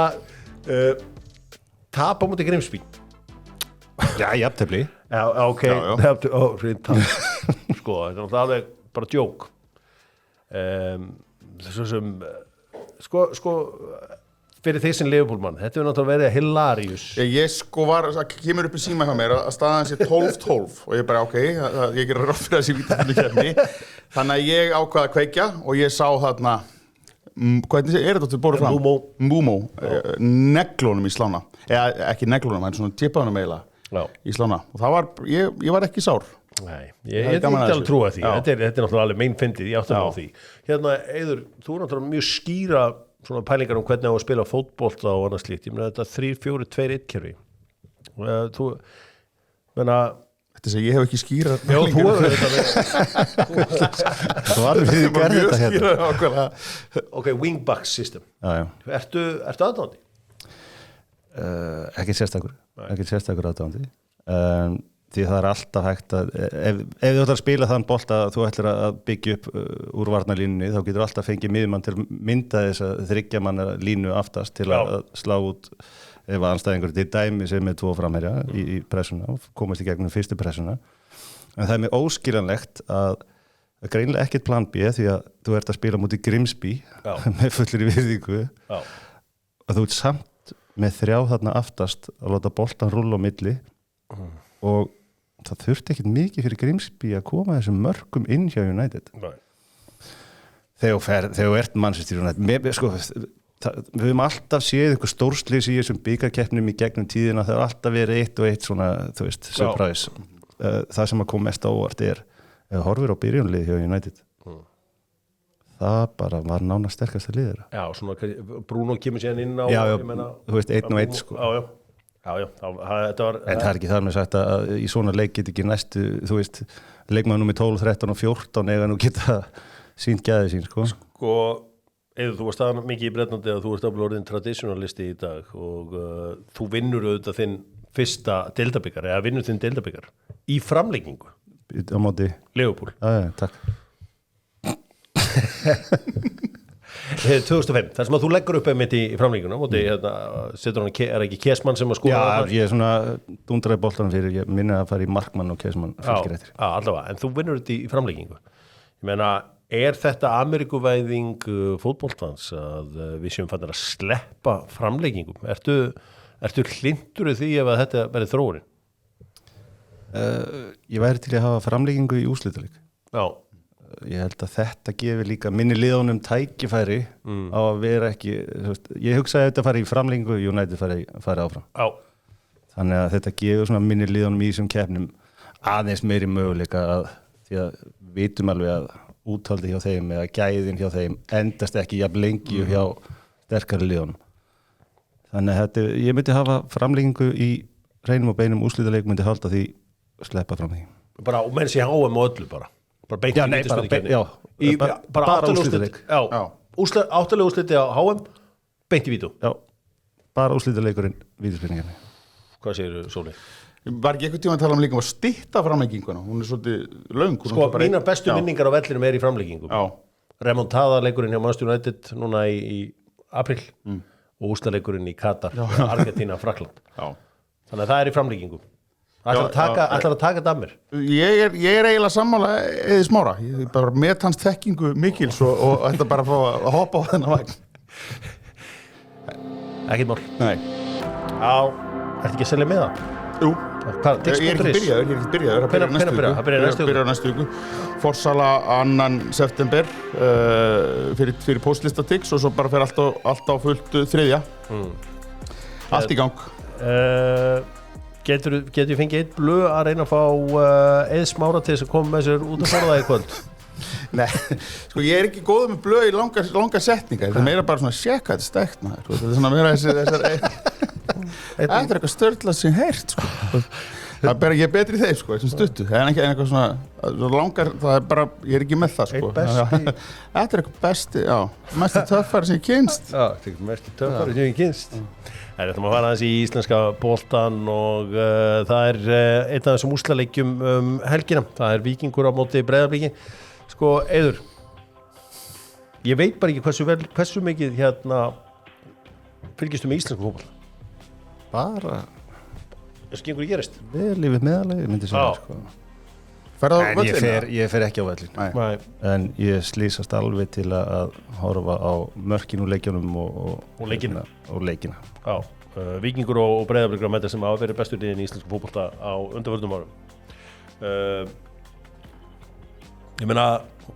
tap á móti Grimsby jafntefli ok sko, þetta er alveg bara djók svo sem sko fyrir því sem Liverpool-mann, þetta er náttúrulega verið hilarious. Ég sko kemur upp í síma hjá mér að staðan sé 12-12 og ég bara ég gerir ráð fyrir þessi vítaspyrnukeppni. Þannig að ég ákvað að kveikja og ég sá þarna, hvernig þetta til borðu fram? Mbúmó, neglunum í slána. Eða ekki neglunum, en svona tippaðunum eiginlega í slána. Og það var, ég var ekki sár. Nei, ég er ekki alveg trúa því. Þetta er náttúrulega alveg meinfindið, ég átti á því. Hérna, Eiður, þú er náttúrulega mjög skýra svona pælingar hvernig á að spila fótbolta og annað slíkt. Ég meina þetta 3-4-2-1 kerfi. Þú meina þetta sem ég hef ekki skýra já, þú hefur þetta svarum við gerði þetta hérna. Ok, wingback system. Já. Ertu aðdáandi? Ekki sérstakur aðdáandi. því það alltaf hægt að ef þú ætlar að spila þann bolta að þú ætlar að byggja upp úr varnarlínunni þá getur alltaf fengið miðjumann til að mynda þess að 3 manna línu aftast til að slá út ef anstæðingur til dæmi sem með 2 framherja í pressuna og komast í gegnum fyrstu pressuna en það mér óskiljanlegt að greinilega ekkert plan B því að þú ert að spila mútið Grimsby með fullir í virðingu og þú ert samt með 3 þarna aftast að láta boltan rúlla á milli og það þurfti ekkert mikið fyrir Grimsby að koma þessum mörkum inn hjá United þegar þú ert Manchester United sko, við höfum alltaf séð einhver stórslys í þessum bikarkeppnum í gegnum tíðina það er alltaf verið 1 og 1 svona þú veist, surprise það sem að kom mest á óvart ef horfir á byrjunlið hjá United það bara var nánast sterkasta liður svona Bruno kemur síðan inn á þú veist 1 og 1 sko þetta var en það er ekki þar með sagt að í svona leik get ekki næstu, þú veist leikmaður númer 12, 13 og 14 eða nú geta sínt gæði sín sko Eður, þú varst aðan mikið í Bretlandi að þú ert ábúin orðin traditionalisti í dag og þú vinnur auðvitað þinn fyrsta deildabikar eða vinnur þinn deildabikar í framlengingu á móti Liverpool takk 2005, þar sem að þú leggur upp einmitt í framlenginguna móti, setur hann, ekki Kesman sem að skora ég er svona dundraði boltanum fyrir, ég minna að fara í Markmann og Kesman fylgir eftir allavega, en þú vinnur þetta í framlengingu ég meina, er þetta Ameríkuvæðing fótboltans að við séum fannir að sleppa framlengingum ertu hlindur því ef að þetta verið þróunin? Ég væri til að hafa framlengingu í úrslitaleik ég held að þetta gefur líka minni liðunum tækifæri á að vera ekki ég hugsaði að þetta fari í framlengingu United fari áfram þannig að þetta gefur svona minni liðunum í þessum keppnum aðeins meiri möguleika því að vitum alveg að úthaldi hjá þeim eða gæðin hjá þeim endast ekki jafn lengi hjá sterkari liðunum þannig að ég myndi hafa framlengingu í reynum og beinum úrslitaleik myndi halda því sleppa framlengingu bara menn sé HM og öllu bara beint í vítaspyrnukefni bara áttalega úrsliti á HM beint í vítu bara úrslitaleikurinn vítaspyrnukefni hvað segir Sóli? Var ekki eitthvað tíma að tala líka að stytta framlegginguna hún er svolítið löng sko mínar bestu minningar á vellinum er í framleggingum remontada leikurinn hjá Manchester United núna í april og úrslitaleikurinn í Katar Argentína, Frakkland þannig að það er í framleggingum ætlar að taka þetta af mér? Ég er eiginlega sammála Eði Smára ég bara met hans þekkingu mikils og þetta bara að hoppa á þennan vagn ekkert mál ertu ekki að selja með það? Jú Ég er ekki byrjaður Það byrjar næstu viku Forsala 2. september fyrir postlistatix og svo bara fer allt á fullt 3. Allt í gang Getur ég fengið eitt blöð að reyna að fá Eið Smára til þess að koma með sér út að fara það í kvöld? Nei, sko ég er ekki góður með blöð í langa setninga þetta er meira bara svona sjekka þetta stækt maður þetta er svona meira þessar þetta er eitthvað störtlað sem heyrt sko. ég er betri í þeim sko, þessum stuttu það er ekki eitthvað svona langar það er bara, ég er ekki með það sko þetta er eitthvað besti, mestu töffari sem ég kynst mestu töffari sem ég kynst Það ætlum að fara aðeins í íslenska boltan og það er einn af þessum úrslitaleikjum helgina. Það er Víkingur á móti Breiðabliki. Sko, Eiður, ég veit bara ekki hversu mikið fylgistu með íslensku fótbolta. Bara þessu gengur gerist. Vel yfir meðalagi, myndi segja sko. En ég fer ekki á völlin en ég slýsast alveg til að horfa á mörkin úr leikjunum og leikina Víkingur og Breiðablik á þetta sem hafa verið bestur liðin í íslensku fótbolta á undanförnum árum ég meina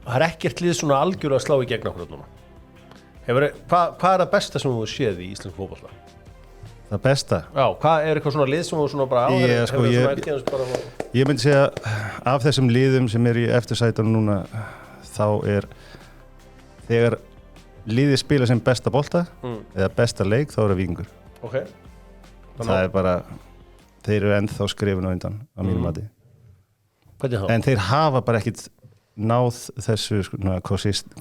það er ekkert lið svona algjör að slá í gegn okkur núna hvað er það besta sem þú séð í íslensku fótbolta? Það besta? Já, hvað er eitthvað svona lið sem þú svona bara ég myndi segja af þessum liðum sem er í eftirsætunum núna þá er þegar liðið spila sem besta bolta eða besta leik þá er það Víkingur það er bara þeir eru ennþá skrifin á undan á mínum mati en þeir hafa bara ekkit náð þessu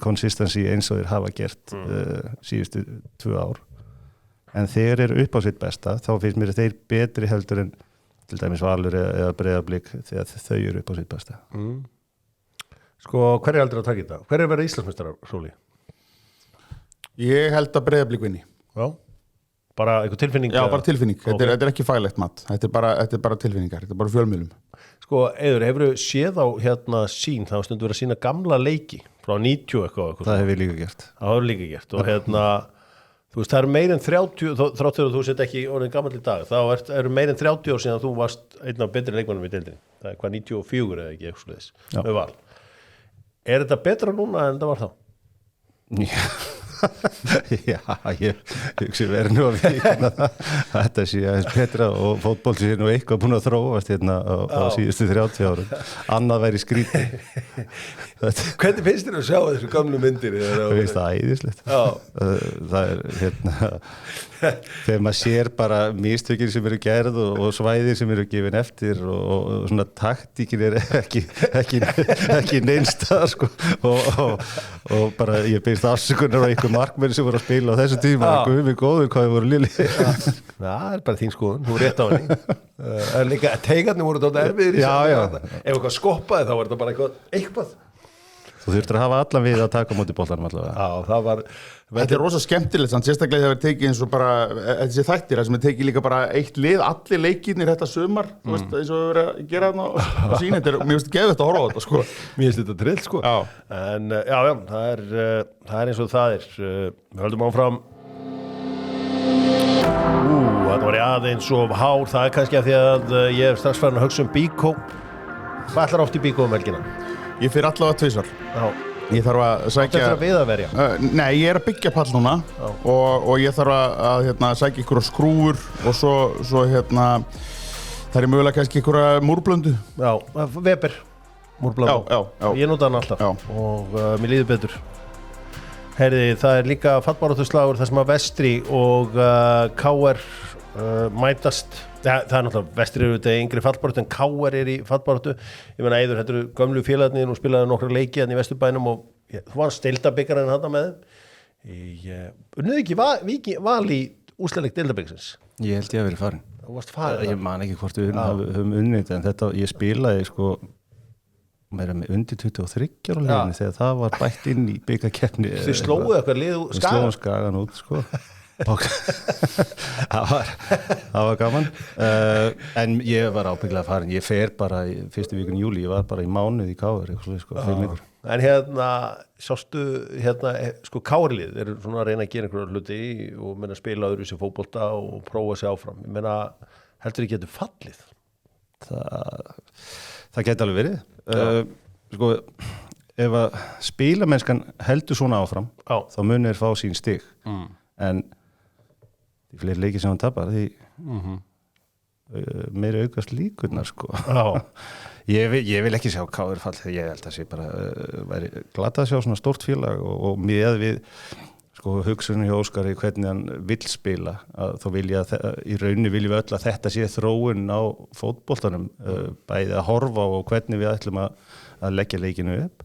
consistency eins og þeir hafa gert síðustu 2 ár en þeir eru upp á sitt besta þá finnst mér að þeir betri heldur en til dæmis Valur eða Breiðablik þegar þau eru upp á sitt besta. Sko, hver er aldrei að taka þetta? Hver er verið Íslandsmeistarar, Sóli? Ég held að Breiðablik vinni. Já, bara einhver tilfinning? Já, bara tilfinning. Þetta er ekki faglegt mat. Þetta er bara tilfinningar, þetta er bara fjölmiðlum. Sko, Eiður, hefur þú séð á sín, það var stundu verið að sína gamla leiki frá 90 eitthvað? Það hefur líka gert. Það hefur líka gert og þú veist, það eru meir en 30, þráttur að þú sett ekki orðin gamall í dag, þá eru meir en 30 ár síðan þú varst einn af betri leikmannum í deildinni. Það er hvað 94 eða ekki, eitthvað svoleiðis, með Val. Er þetta betra núna en það var þá? Já, ég hugsi verið nú að þetta sé aðeins betra og fótból sé nú eitthvað búin að þróast hérna á síðustu 30 árum. Annað væri skrítið. Hvernig finnst þér að sjá þessu gamlu myndir? Það finnst það æðislegt. Það er þegar maður sér bara mistökin sem eru gerð og svæðir sem eru gefin eftir og svona taktíkin er ekki neinstað sko. og bara ég byrst afsökunar á einhver markmenn sem voru að spila á þessu tíma og guð mig góður hvað þau voru lili. Það er bara þín skoðun, þú rétt á henni. En líka teigarnir voru þetta erfiðir í saman. Ef eitthvað skoppaði þá var þetta bara eitthvað. Þú þurftir að hafa allan við að taka á móti boltanum allavega. Já, það var... Þetta er rosa skemmtilegt, sérstaklega þegar við tekið eins og bara, þessi þættir, sem við tekið líka bara eitt lið, allir leikirnir þetta sumar, þú veist, eins og við verðum að gera þarna og sína, mér finnst geðveikt að horfa á þetta, sko. Mér finnst þetta trill, sko. Já. En já, það er eins og það er. Við höldum áfram. Þetta var aðeins og hár, það er kannski að því að ég er strax farin að hugsa Bíkó. Hvað ætlar oft í Bíkó helgina? Ég fer allavega 2 svar. Já. Ég þarf að sækja... Þetta er að viðaverja? Nei, ég er að byggja pall núna og ég þarf að sækja ykkur skrúfur og svo það er mögulega kannski ykkur múrblöndu. Já, Weber múrblöndu. Já. Ég nota hann alltaf og mér líður betur. Herði, það er líka fallbaráttuslagur þar sem að Vestri og KR mætast. Það er náttúrulega Vestri eru þetta yngri fallbaráttu en KR er í fallbaráttu. Ég meina Eiður, þetta eru gömlu félagarnir og spilaði nokkra leiki hérna í Vesturbænum og þú varst deildabikkarinn þarna með þeim. Unnuðu ekki Val í úrslitaleik deildabikarsins? Ég held ég að verið farin. Þú varst farin? Ég man ekki hvort við höfum unnið en þetta, ég spilaði sko meira með undir 23 ára leiðinni þegar það var bætt inn í bikarkeppni. Þið slóðu eitthvað lið Skagan? Við slóðum Skagan út sko. það var gaman en ég var ábyggilega farin ég fer bara í fyrstu vikun júli ég var bara í mánuð í KR sko, en sástu sko KR-lið eru svona að reyna að gera einhverja hluti og menna að spila öðru sér fótbolta og prófa sig áfram ég menna heldur þið getur fallið það geti alveg verið sko ef að spilamennskan heldur svona áfram þá munir fá sín stig en því fleiri leikir sem hann tapar því meiri aukast líkurnar sko. ég vil ekki sjá KR fall ég held að sé bara væri glata að sjá svona stórt félag og með við sko hugsunum hjá Óskari hvernig hann vill spila að þá vilja í rauninni viljum við öll að þetta sé þróun á fótboltanum bæði að horfa og hvernig við ætlum að leggja leikinu upp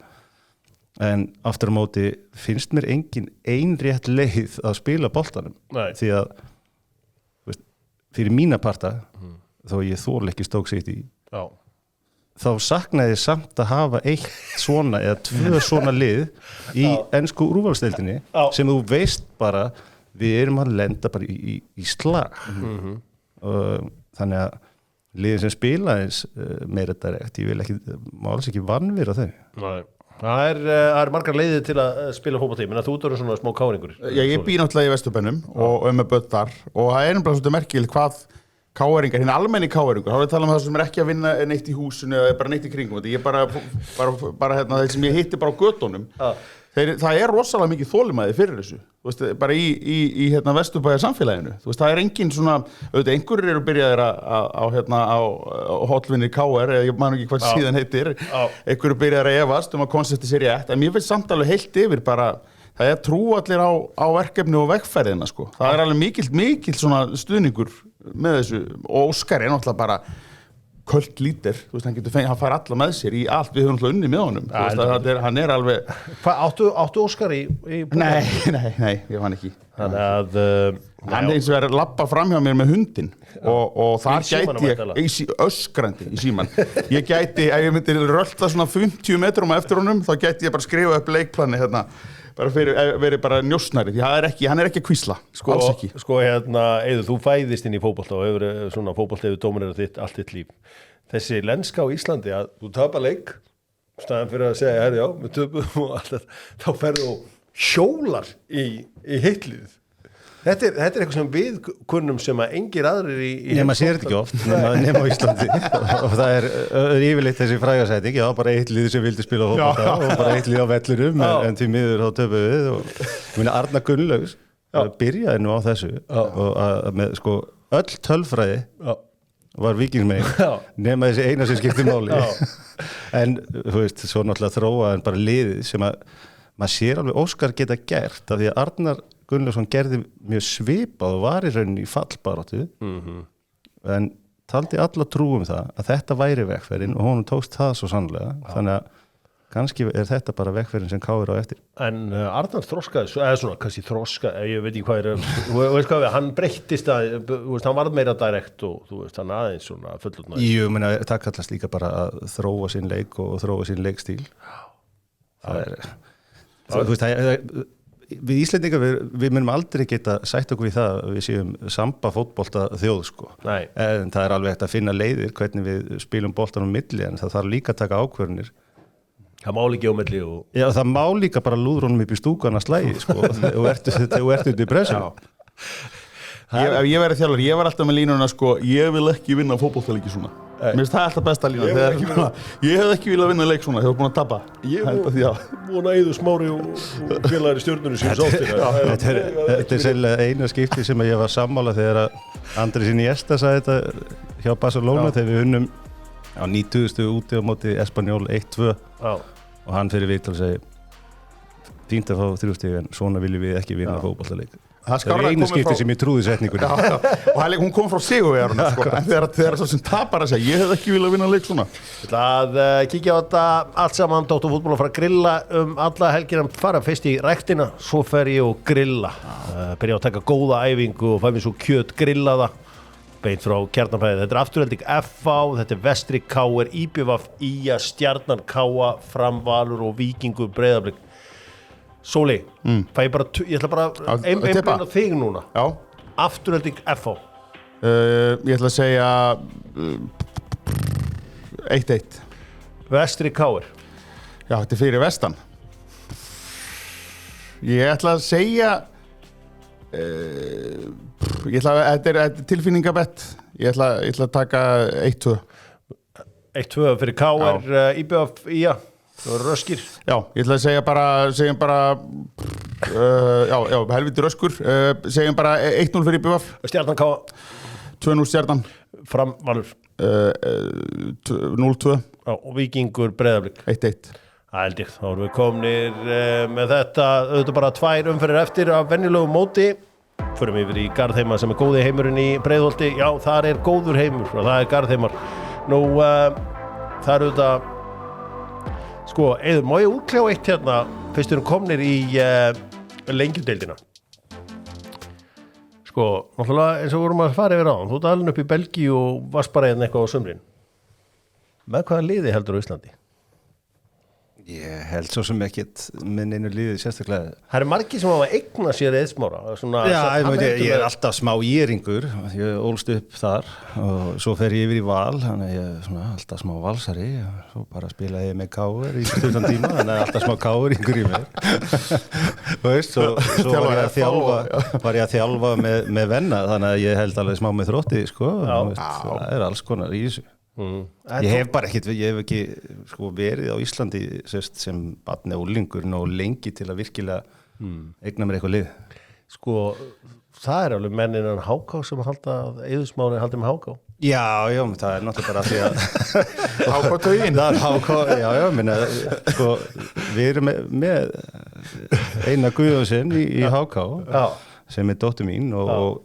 en aftur á móti finnst mér engin einrétt leið að spila boltanum því að fyrir mína parta þó ég þól ekki Stoke City þá saknaði ég samt að hafa eitt svona eða 2 svona lið í ensku úrvalsdeildinni sem þú veist bara við erum að lenda bara í slag þannig að liðin sem spila eins meira direkt ég vil ekki, má alls ekki vanvira þau Nei Það er margar leiðir til að spila fótbolta menn að þú eru svona smá káringur. Ég býr náttúrulega í Vesturbænum og með börn þar og það er náttúrulega svolítið merkilegt hvað káringar, hinn almenni káringur, þá er að tala um það sem er ekki að vinna neitt í húsinu eða bara neitt í kringum þetta. Ég bara þeir sem ég hitti bara á götunum. Það er rosalega mikið þolinmæði fyrir þessu. Þú veist, bara í Vesturbæjar samfélaginu. Þú veist, það er engin svona, auðvitað einhverjir eru byrjaðir á hotvinni KR, eða ég man ekki hvað síðan heitir. Einhverjir byrjaðir að efast að konseptið sé rétt, en mér finnst samt alveg heilt yfir bara, það er trú allir á verkefni og vegferðina, sko. Það er alveg mikill svona stuðningur með þessu, og Óskar er náttúrulega bara köld lítir, þú veist, hann fær alla með sér í allt, við höfum alltaf unni með honum, þú veist, hann alveg... Hvað, áttu Óskar í Nei, ég vann ekki. Þannig að... Hann eins og lappa fram hjá mér með hundin og þar gæti ég, öskrandi í síman, ég gæti, ef ég myndi rölda svona 50 metrum á eftir honum, þá gæti ég bara skrifa upp leikplani hérna, bara verið bara njósnari, því hann er ekki að kvísla, alls ekki. Sko Eiður, þú fæðist inn í fótbolta og hefur svona fótbolta yfir dóminir allt þitt líf. Þessi lenska á Íslandi að þú tapar leik, staðan fyrir að segja, herri já, við töpum og allt þetta, þá ferðu og hjólar í heitlið. Þetta er eitthvað sem við kunnum sem að engir aðrir í Nei, maður sér þetta ekki oft, nema á Íslandi og það er yfirleitt þessi frægasæting, já, bara eitt lið sem vildi spila fótbolta og bara eitt lið á vellurum en því miður þá töpum við og Arnar Gunnlaugs byrjaði nú á þessu og með sko öll tölfræði var Víkingsmegin nema þessi eina sem skiptir máli en þú veist, svo náttúrulega þróaði bara liðið sem að maður sér alveg Óskar geta gert af því að Arnar Gunnlaugsson gerði mjög svipað og var í rauninni í fallbaráttu en taldi alla trú það að þetta væri vegferðin og honum tókst það svo sannlega þannig að kannski er þetta bara vegferðin sem káir á eftir. En Arnar þroskaði, eða svona kannski þroskaði, ég veit ekki hvað þú veist hvað hann breyttist hann varð meira direkt og þú veist hann aðeins svona fullutna. Jú, menna það kallast líka bara að þróa sinn leik og þróa sinn leikstíl. Þú veist við Íslendingar, við munum aldrei geta sætt okkur við það að við séum samba fótbolta þjóð sko. En það er alveg hægt að finna leiðir hvernig við spilum boltan á milli en það þarf líka að taka ákvörðunir. Það má líka á milli og... Já, það má líka bara lúður honum upp í stúkan að slægi sko og ertu út í pressu. Ef ég verið þjálfur, ég var alltaf með línuna sko, ég vil ekki vinna fótboltaleiki svona. Mér finnst það alltaf besta lína. Ég hef ekki viljað vinna leik svona, ég hef búin að tapa. Ég vona Eiður Smári og félagir í Stjörnunni síðan sáttina. Þetta er sérlega eina skipti sem ég var sammála þegar að Andrés Iniesta sagði þetta hjá Barcelona þegar við unnum á 90. úti á móti Espanyol 1-2 og hann fyrir viðtal og segi fínt að fá 3 stig en svona viljum við ekki vinna fótboltaleik. Það er einu skipti sem ég trúði setningunni. Og hún kom frá sigurvegarunum sko. En þegar svo sem tapar að segja, ég hef ekki viljað vinna leik svona. Ég ætla að kíkja á þetta allt saman, Dóttor fútból og fara að grilla alla helgina, fara fyrst í ræktina, svo fer ég og grilla. Byrja að taka góða æfingu og fæ mér svo kjöt grillaða, beint frá Kjarnanfæði. Þetta er Afturelding FH, þetta er Vestri KR, IBVF, IA, Stjarnan KA, Fram Valur og Víkingur Breiðablik. Sóli, ég ætla bara einbeina þig núna. Já. Afturelding FH. Ég ætla að segja 1-1. Vestri KR. Já, þetta er fyrir vestan. Ég ætla að segja þetta er tilfinningabett. Ég ætla að taka 1-2. 1-2 fyrir KR, IBF, IA. Það var röskir. Já, ég ætla að segjum bara helviti röskur. Segjum bara 1-0 fyrir IBF. Stjarnan KA. 2-0 Stjarnan. Fram Valur. 0-2. Já, og Víkingur Breiðablik. 1-1. Það held ég. Þá erum við komnir með þetta. Auðvitað bara 2 umferðir eftir af venjulegu móti. Förum yfir í Garðheima sem er góði heimurinn í Breiðholti. Já, þar er góður heimur og það er Garðheimar. Nú, það er auðvitað sko, Eiður, má ég útkljá eitt hérna fyrst við erum komnir í lengjudeildina. Sko, náttúrulega eins og vorum að fara yfir á þú ert alveg upp í Belgíu og varst bara einn eitthvað á sumrin. Með hvaða liði heldur á Íslandi? Ég held svo sem ekkert með einu liði sérstaklega. Það eru margir sem hafa eignað sér Eið Smára. Já, ég er alltaf smá íringur. Ég ólst upp þar og svo fer ég yfir í Val, þannig að ég er svona alltaf smá valsari og svo bara spilaði ég með KR í stuttan tíma, þannig að alltaf smá KR-ingur í mér. Þú veist, svo var ég að þjálfa með venna, þannig að ég held alveg smá með Þrótti, sko. Það er alls konar í þessu. Ég hef ekki sko, verið á Íslandi sem barni og úlingur og lengi til að virkilega eigna mér eitthvað lið. Sko, það er alveg menninnan HK sem halda Eiður Smári haldi með HK. Já, það er náttúrulega bara því að HK-taugin. Það er HK, minna, sko, við erum með Einar Guðjónsson í HK. Já. sem dóttir mín og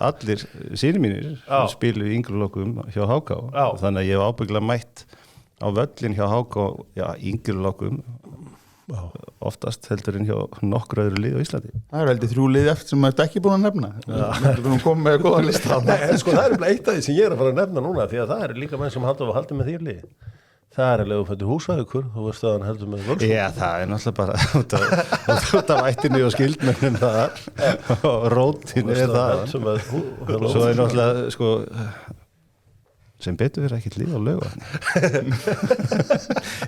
allir synir mínir spilu í yngri lokum hjá HK þannig að ég hef ábyggilega mætt á völlin hjá HK yngri lokum oftast heldur en hjá nokkur öðru lið á Íslandi. Það heldur 3 lið eftir sem þetta ekki búin að nefna. Við erum komið með góðan lista. Sko það bara eitt af því sem ég að fara að nefna núna því að það líka menn sem halda með því liði. Það alveg að fættu húsvæðukur, þú veist að hann heldur með völsum. Já, það náttúrulega bara út af ættinni og skildmennum það og rótinni það. Svo náttúrulega, sko, sem betur verið ekkert lið á Laugarvatni.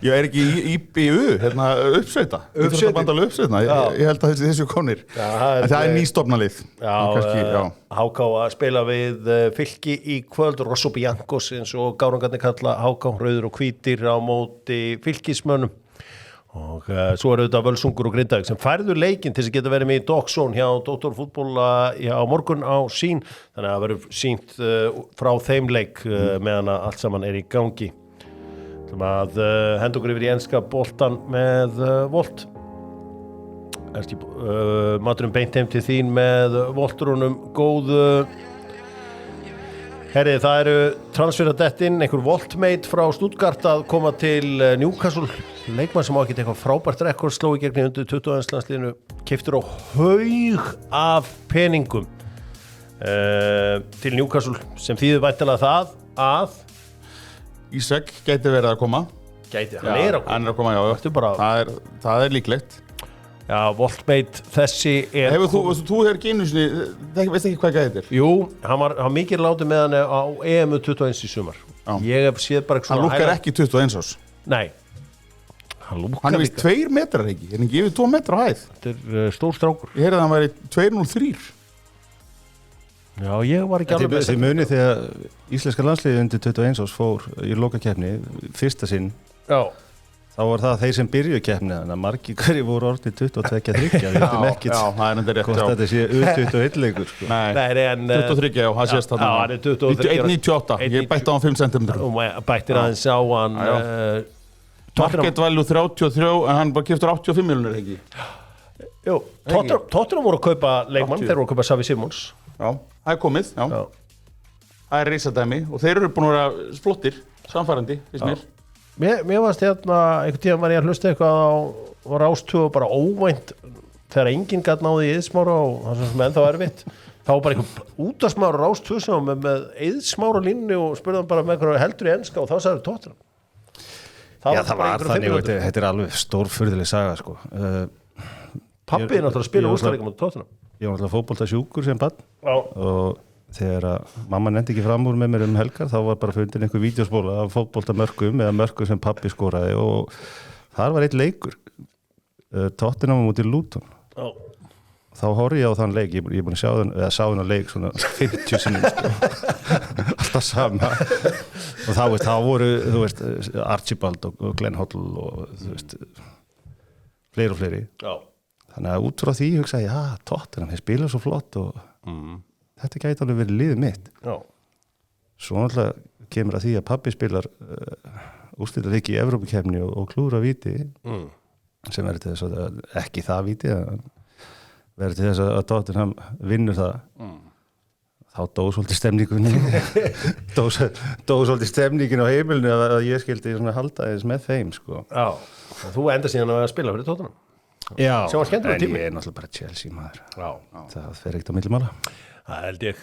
Ég ekki í IBU, hérna uppsveita. Uppsveita. Ég held að þessu konir. Það nýstofnalið. HK að spila við Fylki í kvöld, Rosso Biancos eins og gárangarnir kalla HK, rauður og hvítir á móti Fylkismönnum. Og svo auðvitað Völsungur og Grindavík sem færðu leikinn til þess að geta verið með í Dogzone hjá Dr. Fútból á morgun á sín, þannig að það verður sýnt frá þeim leik meðan að allt saman er í gangi. Þannig að henda okkur yfir í enska boltan með Volt. Maturinn beint heim til þín með Voltrunum góðu. Herri, það eru transferadettinn, einhver Voltmate frá Stuttgart að koma til Newcastle, leikmann sem á ekkert eitthvað frábært rekord, sló í gegn í undir 21. landsliðinu, keyptur á haug af peningum til Newcastle sem þýðir væntanlega það að Ísak gæti verið að koma. Hann er að koma, já. Það er líklegt. Já, Voltmate þessi er... Hefur þú hefur ekki einu sinni, veist ekki hvað gæðir? Jú, hann var mikið látið með hann á EM 21 í sumar. Já. Ég hef séð bara... Hann lúkkar ekki 21 árs. Nei. Hann er vist 2 metrar ekki, er hann gefið 2 metra hæð? Þetta er stór strákur. Ég heyrði að hann væri 203. Já, ég var ekki alveg... Þið munið þegar íslenska landsliðið undir 21 árs fór í lokakeppni, fyrsta sinn. Já. Þá var það þeir sem byrjuðu keppni, þannig að margir hverju voru orðnir 22-23, við veitum ekkert hvort þetta sé U21 leikur. Sko. Nei, en 23, já, það sést þarna. Já, hann er 23. 1,98, ég bætti á hann 5 cm. Bættir aðeins á hann... Market value 33, en hann bara keyptur 85 milljónir, ekki? Jú, Tottenham voru að kaupa leikmann, þeir voru að kaupa Xavi Simons. Já, það er komið, já. Það er risadæmi og þeir eru búin að vera flottir, samfærandi, finnst mér. Mér varst einhvern tíðan var ég að hlusta eitthvað á Rás2 og bara óvænt þegar enginn gat náði í Eiðsmára og það sem ennþá erfitt þá var bara einhver útvarpsmaður Rás2 sem var með Eiðsmára línni og spurði hann bara með einhverju heldur í enska og þá sagði Tottenham. Já, það var þannig, þetta er alveg stórfurðuleg saga sko. Pabbi er náttúrulega að spila úrslagleikum á Tottenham. Ég var náttúrulega fótboltasjúkur sem barn og þegar mamma nefndi ekki fram úr með mér helgar þá var bara fundin einhver vídeospóla af fótboltamörkum eða mörkum sem pabbi skoraði og þar var eitt leikur Tottenham mútið Luton þá horfði ég á þann leik ég er búin að sjá þann að leik svona 50 sinnum sko. alltaf sama og þá voru þú veist Archibald og Glenn Hoddle og þú veist fleiri þannig að út frá því hugsaði ég Tottenham, þeir spila svo flott og þetta gæti alveg verið liðið mitt. Já. Svo náttúrulega kemur að því að pabbi spilar úrslitaleik í Evrópukeppni og klúðra víti sem verður til þess að ekki það víti verður til þess að Tottenham vinnur það. Þá dó svolítið stemningin á heimilinu að ég skildi svona halda eins með þeim sko. Já. Þú enda síðan að spila fyrir Tottenham. Já. Sem var skemmtilegur tími. Ég er náttúrulega bara Chelsea maður. Já. Það fer ekkert á milli mála. Það held ég,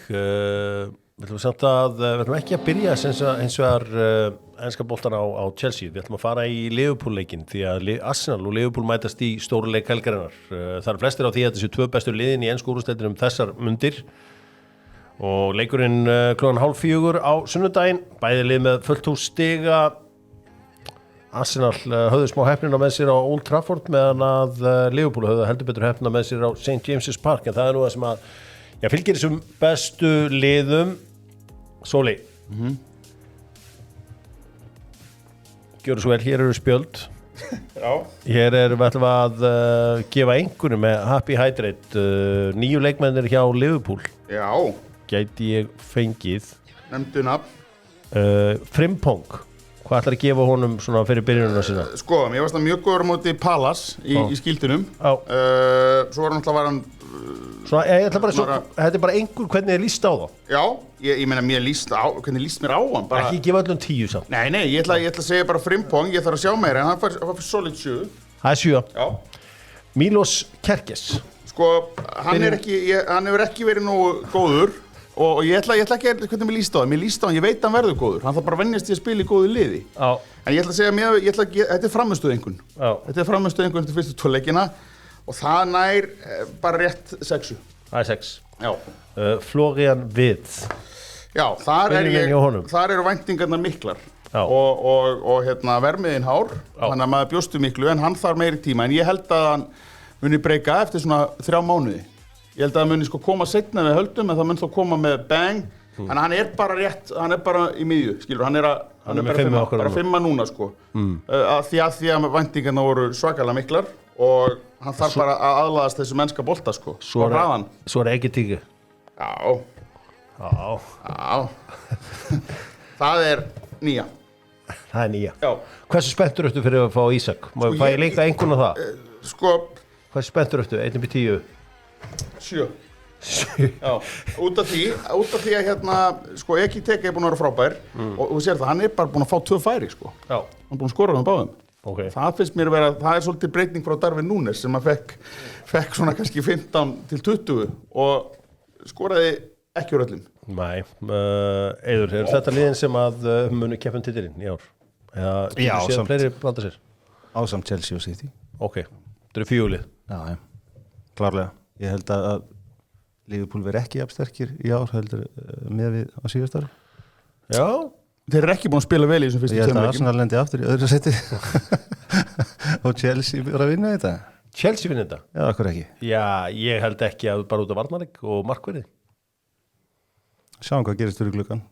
við ætlum ekki að byrja eins og enska boltan á Chelsea, við ætlum að fara í Liverpool-leikinn því að Arsenal og Liverpool mætast í stóru leik helgarinnar. Það eru flestir á því að þessu 2 bestu liðin í ensku úrvalsdeildinni þessar mundir og leikurinn klukkan 3:30 á sunnudaginn, bæði lið með fullt hús stiga. Arsenal höfðu smá heppnina með sér á Old Trafford meðan að Liverpool höfðu heldur betur heppnina með sér á St. James's Park en það er nú það sem að fylgir þessum bestu liðum. Sóli Gjörðu svo vel, hér eru spjöld. Já. Hér erum við að gefa einhverju með Happy Hydrate 9 leikmennir hjá Liverpool. Já. Gæti ég fengið nefndu nafn Frimpong Hvað ætlar að gefa honum svona fyrir byrjununa sína? Sko, mér varst það mjög góður á móti Palas í skildinum. Svo var náttúrulega var hann... Svona, ég ætla bara þetta bara einhver hvernig þið líst á það. Já, ég meina mér hvernig líst mér á hann bara... Ekki gefa öllum 10 samt. Nei, ég ætla að segja bara Frimpong, ég þarf að sjá meira, en hann fær solid 7. Það er 7. Já. Milos Kerkes. Sko, hann hefur ekki verið nógu góður. Og ég ætla ekki að hvernig mér líst á hann, ég veit að hann verður góður, hann þarf bara að venjast í að spila í góðu liði. Já. En ég ætla að segja þetta er frammistöðingun. Já. Þetta er frammistöðingun til fyrstu 2 leikina og það nær bara rétt 6. Það er 6. Já. Florian Wirtz. Já, þar eru væntingarnar miklar. Já. Og vermiðin hár, þannig að maður bjóstu miklu en hann þarf meiri tíma en ég held að hann muni breyka eftir svona 3 mánuði. Ég held að það muni sko koma seinna við höldum en það mun þá koma með bang en hann er bara rétt, hann er bara í miðju skilur, hann er bara 5 núna sko því að væntingarna voru svakalega miklar og hann þarf bara að aðlaðast þessu mennska bolta sko Svo er ekki tíki Já Það er 9. Það er 9. Já. Hversu spenntur ertu fyrir að fá Ísak? Fæ ég líka einhvern af það? Sko Hversu spenntur ertu? 1-10? 7. Já, út af því að sko Ekiteke er búin að vera frábær og þú sér það, hann er bara búin að fá 2 færi sko. Já. Hann er búin að skora með báðum. Okay. Það finnst mér það er svolítið breyting frá Darwin Núnes sem að fekk svona kannski 15-20 og skoraði ekki úr öllum. Nei, Eiður, er þetta liðin sem að munu keppum titilinn í ár? Já, samt. Fleiri blanda sér? Ásamt Chelsea og City. Ok, það eru 4 lið. Já, klárlega. Ég held að Liverpool veri ekki jafnsterkir í ár heldur með við á síðast ári. Já. Þeir eru ekki búin að spila vel í þessum fyrstu 2 leikjum. Ég held að Arsenal lendi aftur í öðru seti og Chelsea bara vinna þetta. Chelsea vinna þetta? Já, akkur ekki. Já, ég held ekki að bara út af varnarleik og markverði. Sjáum hvað gerist fyrir gluggan.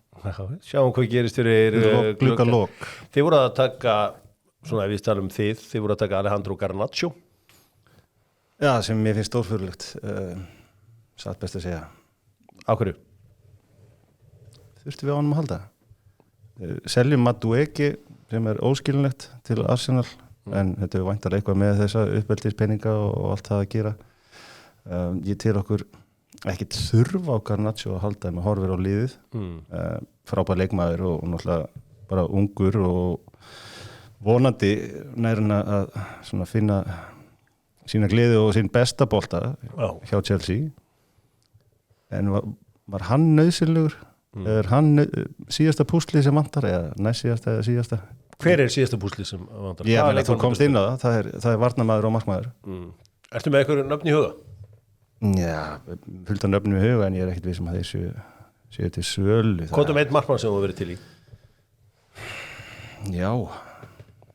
Sjáum hvað gerist fyrir gluggalok. Þið voru að taka, svona ef við talum þið voru að taka Alejandro Garnacho. Já, sem mér finnst stórfurlegt. Satt best að segja. Á hverju? Þurftum við á honum að halda. Seljum Madueke sem er óskilinlegt til Arsenal en þetta er væntanlega eitthvað með þessa uppeldispeninga og allt það að gera. Ég til okkur ekkit þurfa á Garnacho að halda með horfir á liðið. Frábær leikmaður og náttúrulega bara ungur og vonandi nærinn að svona finna sína gleði og sín besta bolta hjá Chelsea en var hann nauðsynlegur er hann síðasta púslið sem vantar eða næst síðasta eða síðasta Hver er síðasta púslið sem vantar? Já, þú komst inn á það er varnarmaður og markmaður Ertu með eitthvað nöfn í huga? Já, fullt af nöfnum í huga en ég er ekkert viss að þeir séu til sölu Hvað einn markmann sem þú verið til í? Já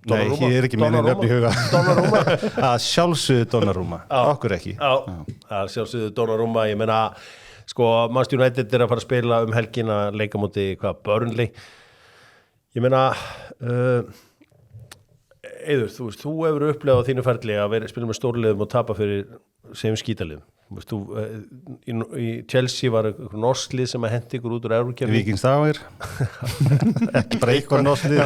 Nei, ég er ekki með nöfn í huga. Donnarumma? Að sjálfsögðu Donnarumma, okkur ekki. Að sjálfsögðu Donnarumma, ég meina, sko, Manchester United er að fara að spila helgina leika móti Burnley. Ég meina, Eiður, þú hefur upplegað á þínu ferli að spila með stórliðum og tapa fyrir sem skítaliðum. Í Chelsea var einhver norslið sem að hendi ykkur út úr Evrókjafni Víkingstafir ekki bara eitthvað norslið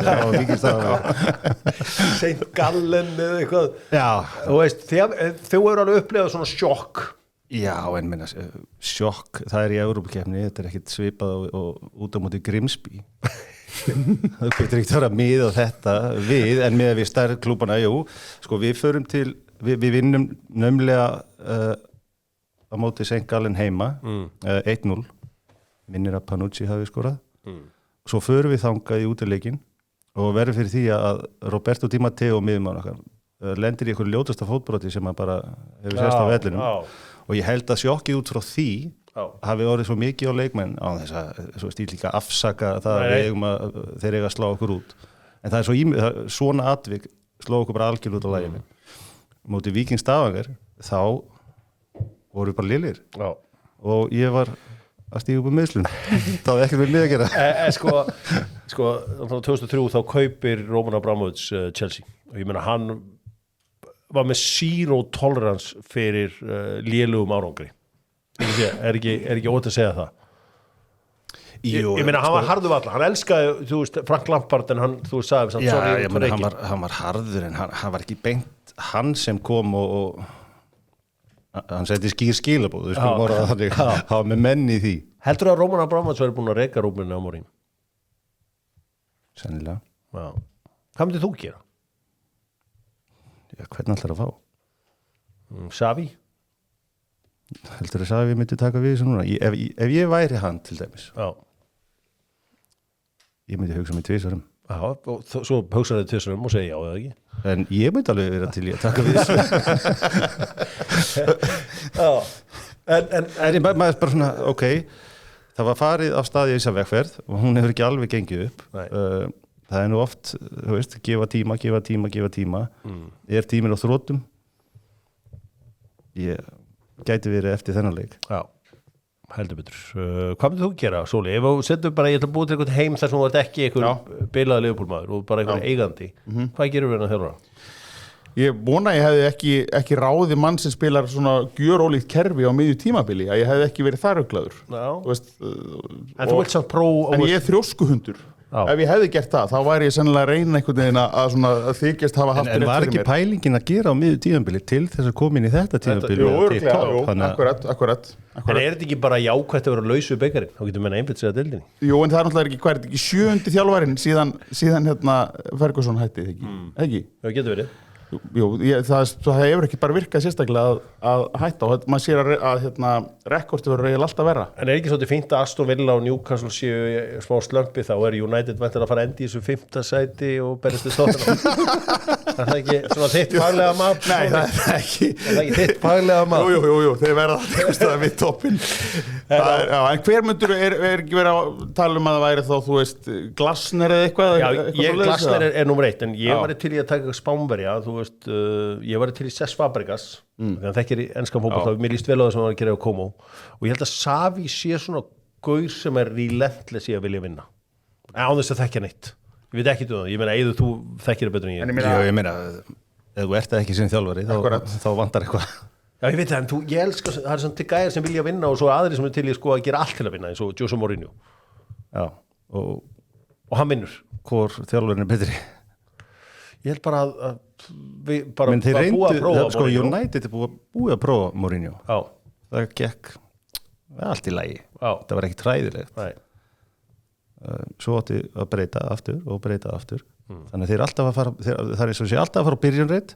Saint Gallen eða eitthvað Já. Þú veist, þau eru alveg upplegað svona sjokk Já, en minna, sjokk það er í Evrókjafni, þetta er ekkit svipað og út á móti Grimsby það getur ekkert að vera mið og þetta en með við stærð klúbana, jú sko við förum til, við vinnum nömlega á móti Saint Gallen heima 1-0 minnir að Panucci hafi skorað svo förum við þangað í útileikin og verðum fyrir því að Roberto Di Matteo miðjumaður okkar lendir í einhverju ljótasta fótbroti sem að bara hefur sést á vellinum og ég held að sjokkið út frá því hafi orðið svo mikið á leikmenn á þess að svo stíl líka afsaka það þeir eiga að slá okkur út en það er svo svona atvik sló okkur bara algjörlega út á læginu móti Víkingstavanger þá voru bara liðir og ég var að stíga upp um meðslun það var ekkert með lið að gera sko 2003 þá kaupir Roman Abramovich Chelsea og ég meina hann var með zero tolerance fyrir lélugum árangri er ekki ótt að segja það Ég meina, hann var harður valla, hann elskaði, þú veist, Frank Lampard, en hann, þú sagði, Já, sorry, ég meina, hann var harður en hann var ekki beint hann sem kom og hann setti skilabóð, við skulum orða þannig, hann var með menn í því. Heldur að Roman Abramovich væri búin að reka Rúben Amorim? Sennilega. Já. Hvað myndir þú gera? Já, hvernig ætlar að fá? Xavi? Heldur að Xavi myndi taka við þessu núna? Ef ég væri hann til dæmis, Já. ég myndi hugsa mig tvisvarum. Já, og svo hugsaði þið tvisvarum og segja já eða ekki? En ég myndi alveg vera til í að taka við þessu. Já. En maður bara svona, ok, það var farið af staði í þessa vegferð og hún hefur ekki alveg gengið upp. Það er nú oft, þú veist, gefa tíma. Er tíminn á þrotum? Ég gæti verið eftir þennan leik. Já, heldur betur. Hvað myndir þú gera, Sóli? Ef þú setur bara, ég ætla að búið til einhvern heim þar sem þú ert ekki einhver bilaði Liverpool-maður og bara einhver eigandi. Hvað gerum við hérna þjálfara? Ég vona að ég hefði ekki ráði mann sem spilar svona gjörólíkt kerfi á miðju tímabili, að ég hefði ekki verið þar ruglaður. En þú vilt samt En ég er þrjóskuhundur. Ef ég hefði gert það, þá væri ég sennilega að reyna einhvern veginn að þykjast hafa haft en var ekki pælingin að gera á miðju tímabili til þess að koma inn í þetta tímabili? Jú, akkurat. En er þetta ekki bara jákvætt að vera laus við beikarinn? Þá getur menna einbeitt sig að deildinni. Jú, en það er náttúrulega ekki, hvað er þetta ekki 7. þjálfarinn síðan Ferguson hætti, ekki? Það getur verið. Jú, það hefur ekki bara virkað sérstaklega að hætta og maður sér að rekordi verður eiginlega alltaf verra. En er ekki svolítið fínt að Aston Villa og Newcastle séu smá slömpi, þá er United væntanlega að fara endi í þessu 5. sæti og berjast við Tottenham. Er það ekki svona þitt faglega mat? Nei, það er ekki. Er það ekki þitt faglega mat? Jú, þeir verða það við toppinn. En hver myndur er ekki verið að tala að það væri þá, þú veist, Glasner eða eitthvað? Já, Glasner er nummer 1, en ég var til í að taka Spánverja, þú veist, ég var til í Cesc Fabregas, þannig að þekkir í enskan fótbolta, mér líst vel á það sem hann var að gera á Como, og ég held að Xavi sé svona gaur sem er relentless í að vilja vinna. Án þess að þekkja neitt. Ég veit ekki það, ég meina, Eiður, þú þekkir það betur en ég. Ég meina, ef þú ert ekki sem þjálfari, þá vantar eitthvað. Já, ég veit það, en ég elska, það er svona til gæjar sem vilja vinna og svo aðri sem er til í að gera allt til að vinna, eins og Jose Mourinho. Já, og hann vinnur. Hvor þjálfarinn er betri? Ég held bara að við bara búið að prófa sko, United er búið að prófa Mourinho. Já. Það gekk allt í lagi. Já. Það var ekki træðilegt. Nei. Svo átti að breyta aftur. Þannig að þeir alltaf að fara, það er eins og sé alltaf að fara á byrjunreit,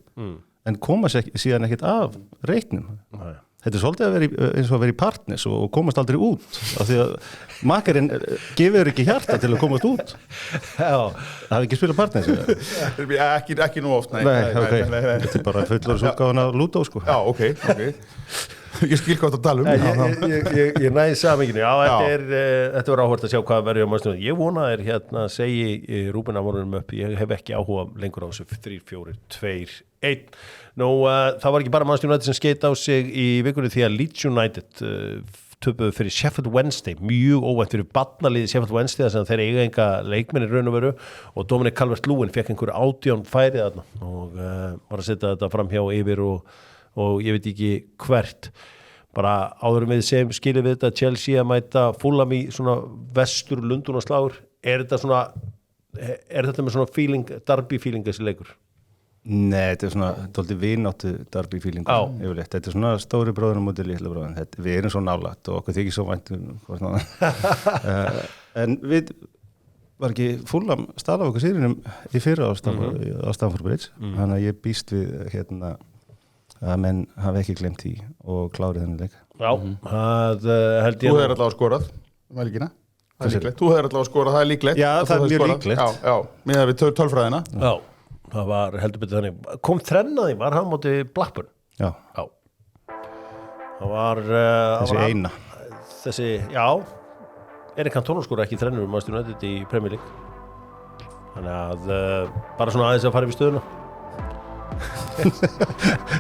en koma sér síðan ekkert af reitnum. Nei. Þetta er svolítið að vera eins og að vera í partners og komast aldrei út, af því að makarinn gefur ekki hjarta til að komast út. Já. Það hefði ekki spilað partners? Ekki nú oft, nei. Þetta er bara fullorðsútgáfan af Lúdó, sko. Já, ok. Ég skil hvað það tala um. Ég næði saminginu. Já, þetta var áhvert að sjá hvað verður á maður. Ég vona þér segi Rúben Amorim upp, ég hef ekki áhuga lengur á þessu 3, 4, 2, 1. Nú, það var ekki bara Manchester United sem skeit á sig í vikunni því að Leeds United töpuðu fyrir Sheffield Wednesday, mjög óvænt fyrir barnaliðið Sheffield Wednesday, þess að þeir eiga enga leikmenn í raun og veru og Dominic Calvert-Lewin fekk einhverju 18 færi þarna og var að setja þetta fram hjá yfir og ég veit ekki hvert. Bara áður við sem skilið við þetta Chelsea að mæta Fulham í svona vestur Lundúnaslagur. Er þetta með svona feeling, derby feeling þessi leikur? Nei, þetta er svona dálítið vináttu derby feeling yfirleitt. Þetta er svona stóri bróður á móti litla bróður. Við erum svo nálægt og okkur þykir svo vænt en við var ekki Fulham stala af okkur sýrinum í fyrra á Stamford Bridge. Þannig að ég býst við að menn hafa ekki glemt því og klárið þennan leik. Já, það held ég. Þú hefur allavega skorað leikina. Það er líklegt. Þú hefur allavega skorað, það er líklegt. Já, það er mjög líklegt. Já, mér hefur við tölfræðina. Já, það var heldur betur þannig. Kom þrennaði, var hann móti Blackburn? Já. Það var þessi eina. Þessi, já, Erik Cantona skora ekki þrennur Manchester United í Premier League. Þannig að bara svona aðeins að fara við stöðuna.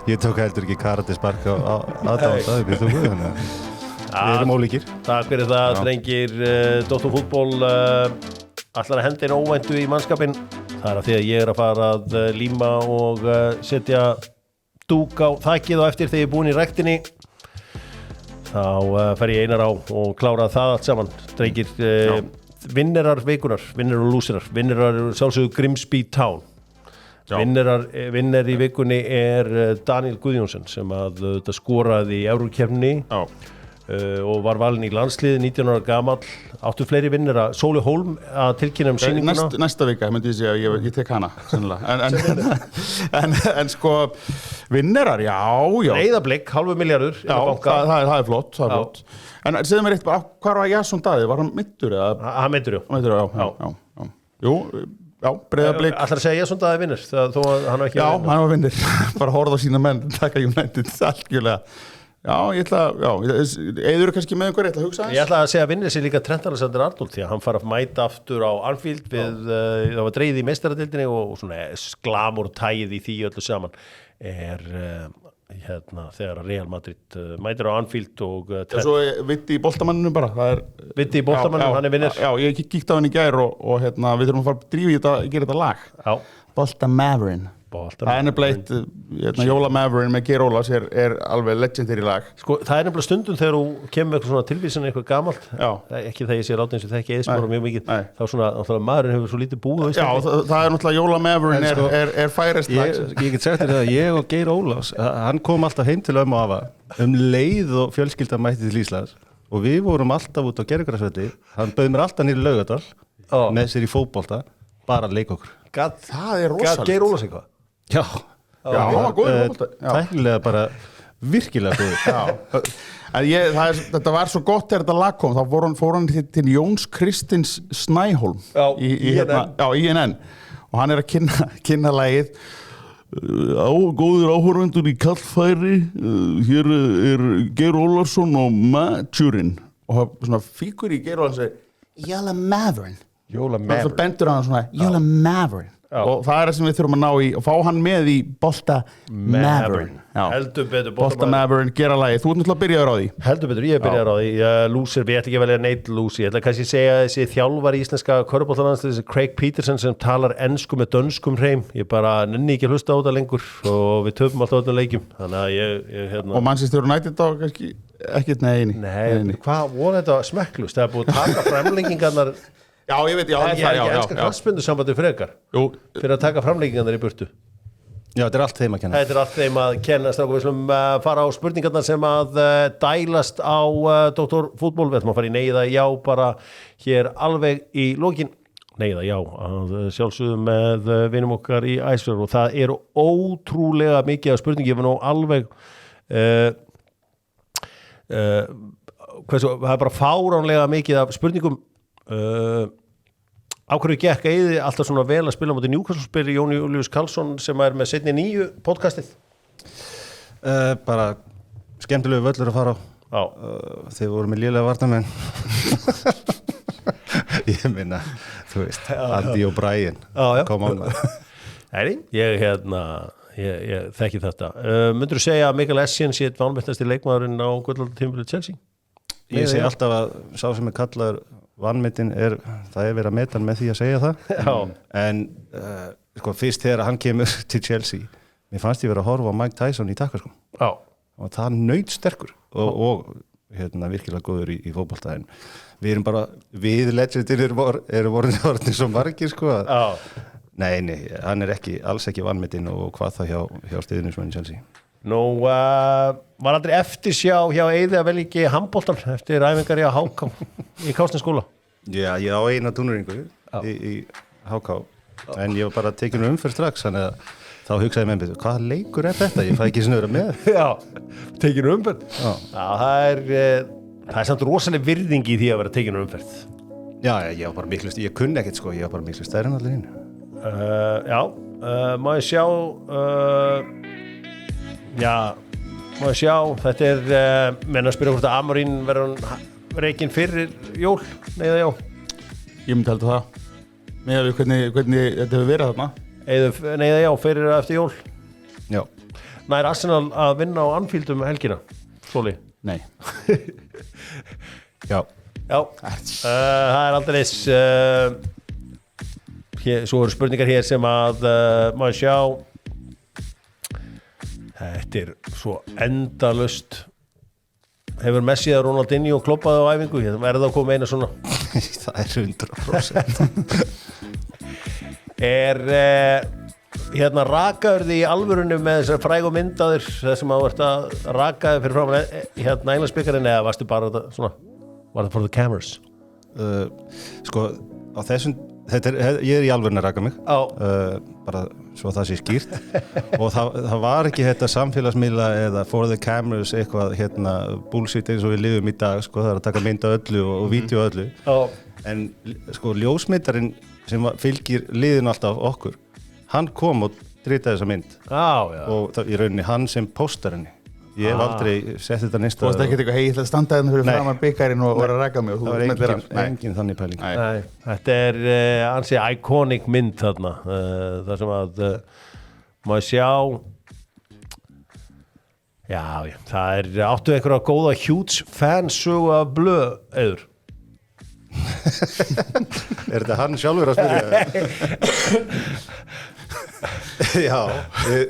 Ég tók heldur ekki karate spark á aðdáðan við erum ólíkir. Takk fyrir það, drengir. Dr. Fútból ætlar að henda inn óvæntu í mannskapinn. Það er af því að ég er að fara að líma og setja dúk á þakið og eftir þegar ég er búin í ræktinni. þá fer ég Einar á og klára það allt saman. Drengir, vinnerar vikunar, vinnerar og lúsirar. Vinnerar sjálfsögðu Grimsby Town. Vinner í vikunni Daniel Guðjónsson sem að skoraði í Evrókeppninni og var valinn í landslið 19 ára gamall. Áttu fleiri vinnera. Sóli Hólm að tilkynna sýninguna. Næsta vika myndi ég segja ég tek hana en sko vinnerar, já Breiðablik, $500 milljarður. Já, það er flott, En segðu mér eitt bara, hvað var Jason Daði? Var hann meiddur eða? Hann meiddur, já. Jú, Breiðablik. Ætlar að segja Jason Daði vinnur þó að hann ekki. Já, hann var vinnur. Bara horfða á sína menn, taka United algjörlega. Já, Eiður kannski með einhver, ég ætla að hugsa Ég ætla að segja að vinnir sér líka Trent Alexander-Arnold því að hann fara að mæta aftur á Anfield við, það var dreigð í meistaradeildinni og svona glamur tæið í því öllu saman þegar Real Madrid mætir á Anfield og Svo Vitti í boltamanninu bara Vitti í boltamanninu, hann vinnir Já, ég kíkti á hann í gær og við þurfum að fara að drífa í þetta, gera þetta lag Boltamaverin Það er nefnilega Jólamavrin með Geir Ólafs alveg legendary lag Sko, það er nefnilega stundum þegar þú kemur með eitthvað svona tilvísin eitthvað gamalt ekki þegar ég sé rátt eins og þekki eðsmára mjög mikið þá svona, maðurinn hefur svo lítið búið á Íslandi. Já, það er náttúrulega Jólamavrin er færest lag Ég get sagt þér það, ég og Geir Ólafs hann kom alltaf heim til ömmu og afa leið og fjölskylda mætti til Íslands og við vorum alltaf út á Gervigrasvelli hann bauð mér alltaf niður Laugardal með sér í fótbolta, bara að leika okkur Það er rosalegt Geir Ólafs eitthvað? Já, hann var góður fótbolta tæknilega bara virkilega góður Þetta var svo gott þegar þetta lag kom þá fór hann til Jóns Kristins Snæholm í INN og hann að kynna lagið góður áhorfendur í kallfæri hér Geir Ólafsson og Maturinn og svona fíkur í Geir Ólafsson Jólamavrin svo bendur hann svona Jólamavrin og það það sem við þurfum að ná í og fá hann með í Boltamaverin heldur betur Boltamaverin, gera lagi, þú ert náttúrulega byrjaður á því heldur betur, ég er byrjaður á því lúsir, við ætlum ekki að velja neitt lúsi ég ætla kannski að segja þessi þjálfar í íslenska körfuboltalandsliðs Craig Peterson sem talar ensku með dönskum hreim ég bara nenni ekki að hlusta á þetta lengur og við töfum alltaf öllum leikjum þannig að ég og Manchester United á kannski ekkert nei, hvað voru þetta smekklust það er búið að taka framlengingarnar Já, ég veit, það er það, ég elskar knattspyrnusambandi frekar fyrir að taka framlengingarnar í burtu Já, þetta er allt þeim að kenna Þetta er allt þeim að kenna strákum við slum fara á spurningarnar sem að dælast á Dr. Fútból við ætlum að fara í neyða já bara hér alveg í lokin neyða já, að sjálfsögðu með vinum okkar í Æsfjörður og það eru ótrúlega mikið af spurningi ég var nú alveg það er bara fáránlega mikið af spurningum á hverju gekk Eiði alltaf svona vel að spila mútið Newcastle Jón Júlíus Karlsson sem er með seinni 9 podcastið bara skemmtilegu völlur að fara á þeir voru með lélega varnamenn ég minna þú veist, Andy og Brian kom á Nei, ég þekki þetta myndur þú segja að Mikael Essien sé vanmetnasti leikmaðurinn á gullaldtímabilið Chelsea? Ég segi alltaf að sá sem er kallaður vanmetin það verið að meta með því að segja það en sko fyrst þegar hann kemur til Chelsea mér fannst ég verið að horfa á Mike Tyson í takkarskum og það naut sterkur og virkilega góður í fótbolta en við erum bara við legendir erum orðin svo margir sko nei, hann er alls ekki vanmetin og hvað það hjá stiðnismenn Chelsea Nú, var aldrei eftirsjá hjá Eiði að velja ekki handboltan eftir æfingar í HK í Kársnesskóla? Já, ég á eina dúnuringu í HK en ég var bara tekinu umferð strax þannig að þá hugsaði ég með mér, hvaða leikur er þetta? Ég fæ ekki snöra með. Já, tekinu umferð. Já, það er samt rosalega virðing í því að vera tekinu umferð. Já, ég var bara miklu, ég kunni ekkert sko, ég var bara miklu stærri en allir hinn. Já, má ég sjá má ég sjá, þetta menn að spyrja hvort að Amorín verður reikinn fyrir jól, neða já. Ég myndi halda það. Með hvernig þetta hefur verið þarna. Neða já, fyrir eftir jól. Já. Nær Arsenal að vinna á Anfield helgina, Sóli? Nei. Já. Já, það er aldrei svo eru spurningar hér sem að má ég sjá. Þetta er svo endalaust hefur Messi eða Ronaldinho kloppaði á æfingu, ég verði að koma eina svona. Það er 100%. Rakaður því í alvörunni með þessar frægu myndaðir þessum að þú ert að rakaði fyrir frá Englandsbikarinn eða varstu bara svona, var það for the cameras? Sko, á þessum ég í alvörunni að raka mig bara svo það sé skýrt og það var ekki þetta samfélagsmiðla eða for the cameras eitthvað bullshit eins og við lifum í dag sko, það er að taka mynd af öllu og vídeo af öllu en sko ljósmyndarinn sem fylgir liðinu alltaf okkur hann kom og dritaði þessa mynd og það, í rauninni hann sem póstarinn ég hef aldrei sett þetta nýsta Þú veist ekki eitthvað, ég ætla að standa hérna fyrir framar bikarinn og vera að raka mig það var engin þannig pæling Nei, þetta er ansi iconic mynd þarna það sem að maður sjá já, það áttu einhverja góða huge fansögu af Blöð Eiður Er þetta hann sjálfur að spyrja? Já, við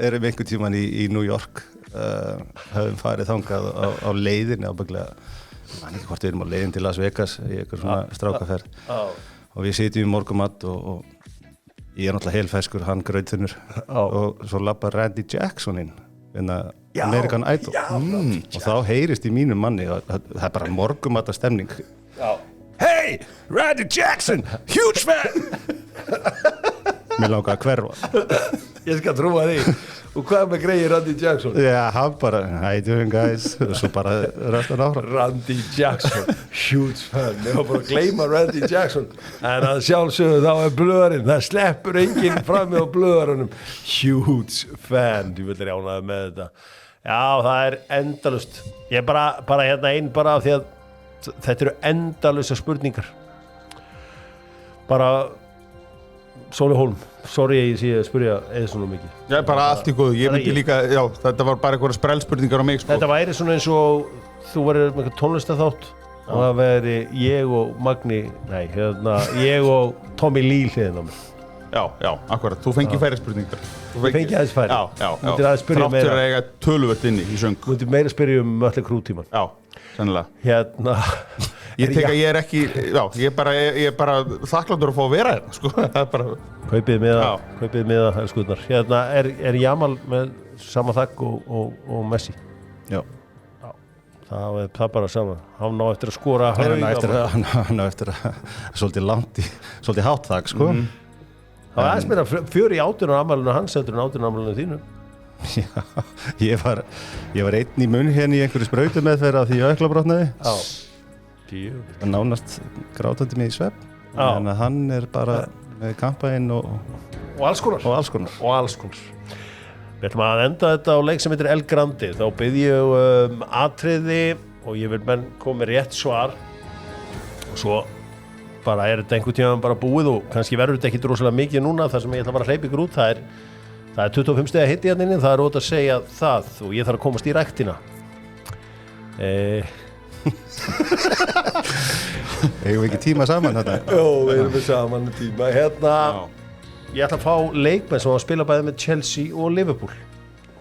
erum einhvern tímann í New York höfum farið þangað á leiðinni ábygglega, ég man ekki hvort við erum á leiðin til Las Vegas í einhver svona strákaferð og við sitjum í morgumat og ég er náttúrulega helfeskur, hann grautþunnur og svo lappar Randy Jackson inn American Idol og þá heyrist í mínum manni það er bara morgumata stemning Hey, Randy Jackson, huge fan Mér langar að hverfa Ég skal trúa því Og hvað með greið Randy Jackson? Já, hann bara, how you doing guys og svo bara restan áfram Randy Jackson, huge fan Ég var bara að gleyma Randy Jackson En að sjálfsögðu þá er blöðarinn Það sleppur enginn fram með á blöðarunum Huge fan Þú vilja rjánaði með þetta Já, það er endalust Ég er bara einn bara af því að þetta eru endalusa spurningar bara Sóli Hólm, sorry ég sé að spyrja eða svona mikið. Já, bara allt í góðu, ég myndi líka, já, þetta var bara einhverja sprellspurningar á mig, sko. Þetta væri svona eins og þú verður með eitthvað tónlistaþátt og það veri ég og Magni, nei, ég og Tommy Lee hliðin á mig. Já, akkurat, þú fengi færi spurningar. Þú fengi aðeins færi. Já. Múttir aðeins spyrja meira. Þráttur að eiga töluvert inni í söng. Múttir meira spyrja Mötley Crüe tíman. Já, sennilega. Ég tek að ég er ekki, já, ég er bara þakkláttur að fá að vera hérna, sko. Það er bara... Kaupið miða, elskuðnar. Er Jamal með sama þakk og Messi? Já. Það er bara sama. Hann á eftir að skora Hann á eftir að svolítið langt í, svolítið hátt þakk, sko. Það var aðeins meira fjör í 18 afmælinu hans heldur en 18 afmælinu þínu. Já, ég var einn í munn hérna í einhverju sprautumeðferð af því ég öklabrotnaði. Já. Það nánast grátandi mig í svefn. En hann er bara með kampaðinn og alls konar. Við ætlum að enda þetta á leik sem heitir El Grande. Þá bið ég atriði og ég vil menn koma með rétt svar og svo bara er þetta einhvern tíma bara búið og kannski verður þetta ekki rosalega mikið núna þar sem ég ætla bara að hleypa ykkur út. Það er 25 stiga hitti hérna inni, það er ótt að segja það og ég þarf að komast í ræktina. Eigum við ekki tíma saman þetta? Jó, við erum við saman tíma. Ég ætla að fá leikmenn sem að spila bæði með Chelsea og Liverpool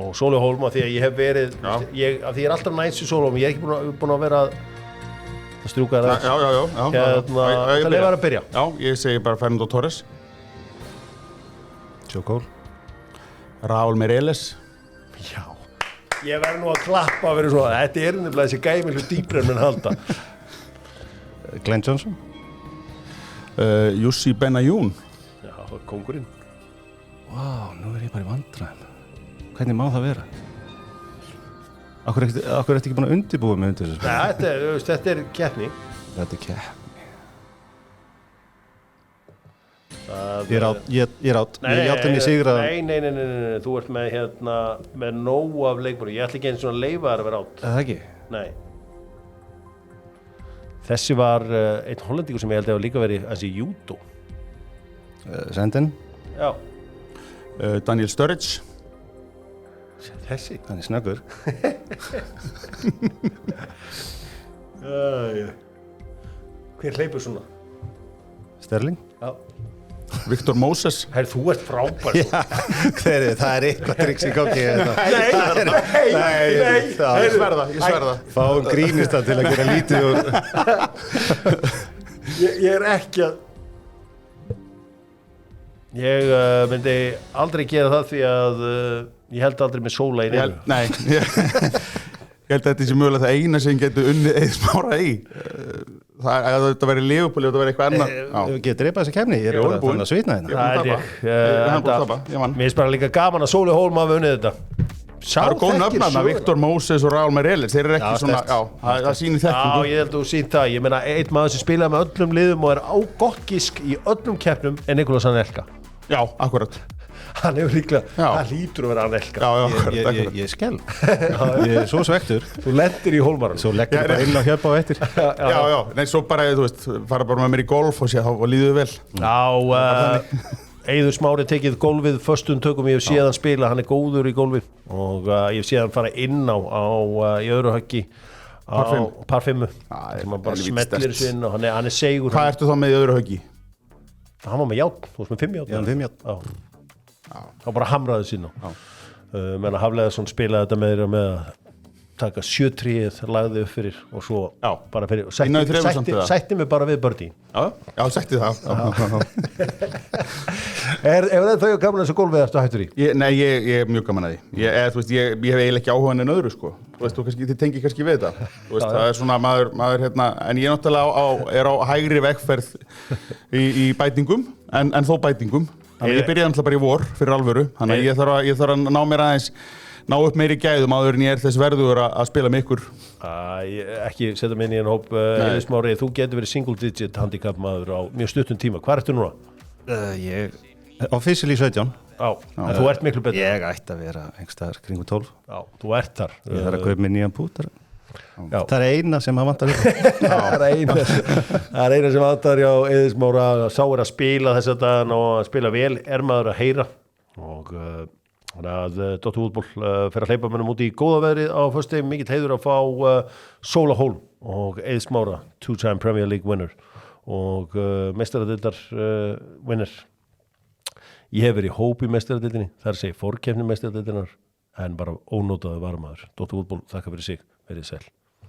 og Sóli Hólm af því að ég hef verið af því ég er alltaf næst í Sóli Hólm, ég er ekki búin að vera að strjúka það. Já. Það leifar að byrja. Já, ég segi bara Fernando Torres. Joe Cole. Raúl Meireles. Já. Ég verð nú að klappa að vera svo. Þetta er nefnilega þessi gæmi miklu dýpri en menn halda. Glenn Johnson. Jussi Benayoun. Já, kóngurinn. Vá, nú er ég bara í vandræðum. Hvernig má það vera? Akkur ertu ekki búin að undirbúa mig undir þessu? Nei, þetta er keppni. Þetta er keppni. Ég er átt. Ég játti mig sigra. Nei, þú ert með nóg af leikmönnum. Ég ætla ekki eins og að leyfa þær að vera átt. Það ekki? Nei. Þessi var einn hollendingur sem ég held að líka verið hans í judo. Sendin? Já. Daniel Sturridge. Þessi? Hann er snöggur. Hver hleypur svona? Sterling? Já. Viktor Moses. Herri, þú ert frábær Það eitthvað tricks í gangi Nei, ég sverða. Fáum grínista til að gera lítið og Ég ekki að Ég myndi aldrei gera það því að ég held aldrei með sóla í nefnum. Nei, ég held að þetta sé mögulega það eina sem getur unnið Eið Smára í. Það að þetta væri Liverpool og þetta væri eitthvað annað. Við getum dreipað þessi kemni, ég bara þannig að svitna hérna. Það er ég. Mér finnst bara líka gaman að Sóli Hólm hafi unnið þetta. Það eru góð nöfnarna, Viktor Moses og Raúl Meireles, þeir eru ekki svona, það sýnir þekkingu. Já, ég held að þú sýnt það. Ég meina, einn maður sem spilaði með öllum liðum og á gott gisk í öllum keppnum er Nicolas Anelka. Já, akkurat. Hann hefur líklega, það hlýtur að vera Anelka. Já, ég skelf. Ég er svo svektur. Þú lendir í Hólmarann. Svo leggur bara inn á hjöpa á eftir. Já, nei, svo bara, þú veist, fara bara með mér í golf og sé þá líður vel. Já, Eiður Smári tekið gólfið föstum tökum, ég hef séð hann spila, hann er góður í gólfið og ég hef séð hann fara inn á í öðru höggi á Parfimmu sem hann bara smellir þessu inn og hann er segur. Hvað ertu þá með í öðru höggi? Hann var með járn, þú veist með 5 járn. Já, 5 járn. Hann bara hamraði sín á. Menn að Hafleðarsson spilaði þetta með þér með að taka 7-3 lagði upp fyrir og svo bara fyrir sætti mig bara við Birdie. Já, sætti það. Er það þau gaman þessu gólfið eftir hættur í? Nei, ég er mjög gaman að því. Ég hef eiginlega ekki áhuga en öðru, sko. Þú veist, þið tengir kannski við þetta. Þú veist, það er svona maður hérna, en ég náttúrulega er á hægri vegferð í bætingum, en þó bætingum. Þannig ég byrjaði náttúrulega bara í vor fyrir alvöru. Þannig ég þarf að ná mér aðeins ná upp meiri gæðum áður en ég þess verður að spila með ykkur. Ekki setja mig inn í en hóp Eiður Smári, þú getur verið single digit handicap maður á mjög stuttum tíma. Hvað ertu núna? Ég officially 17. En þú ert miklu betur. Ég ætti að vera einhverstaðar kringum 12. Já, þú ert þar. Ég þarf að kaupa mér nýjan pútar. Það er eina sem að vantar upp. Það er eina sem vantar hjá Eiður Smára. Sá er að spila þess að daginn og að spila vel er maður að heyra og þannig að Dóttur fútból fer að hleypa mönnum út í góða veðrið á föstudegi. Mikill heiður að fá Sóla Hólm og Eiður Smára, 2-time Premier League winner og meistaradeildar winner. Ég hef verið í hóp í meistaradeildinni, það er að segja fórkeppni meistaradeildinar en bara ónótaði varamaður. Dóttur fútból, þakka fyrir sig, verið sæl.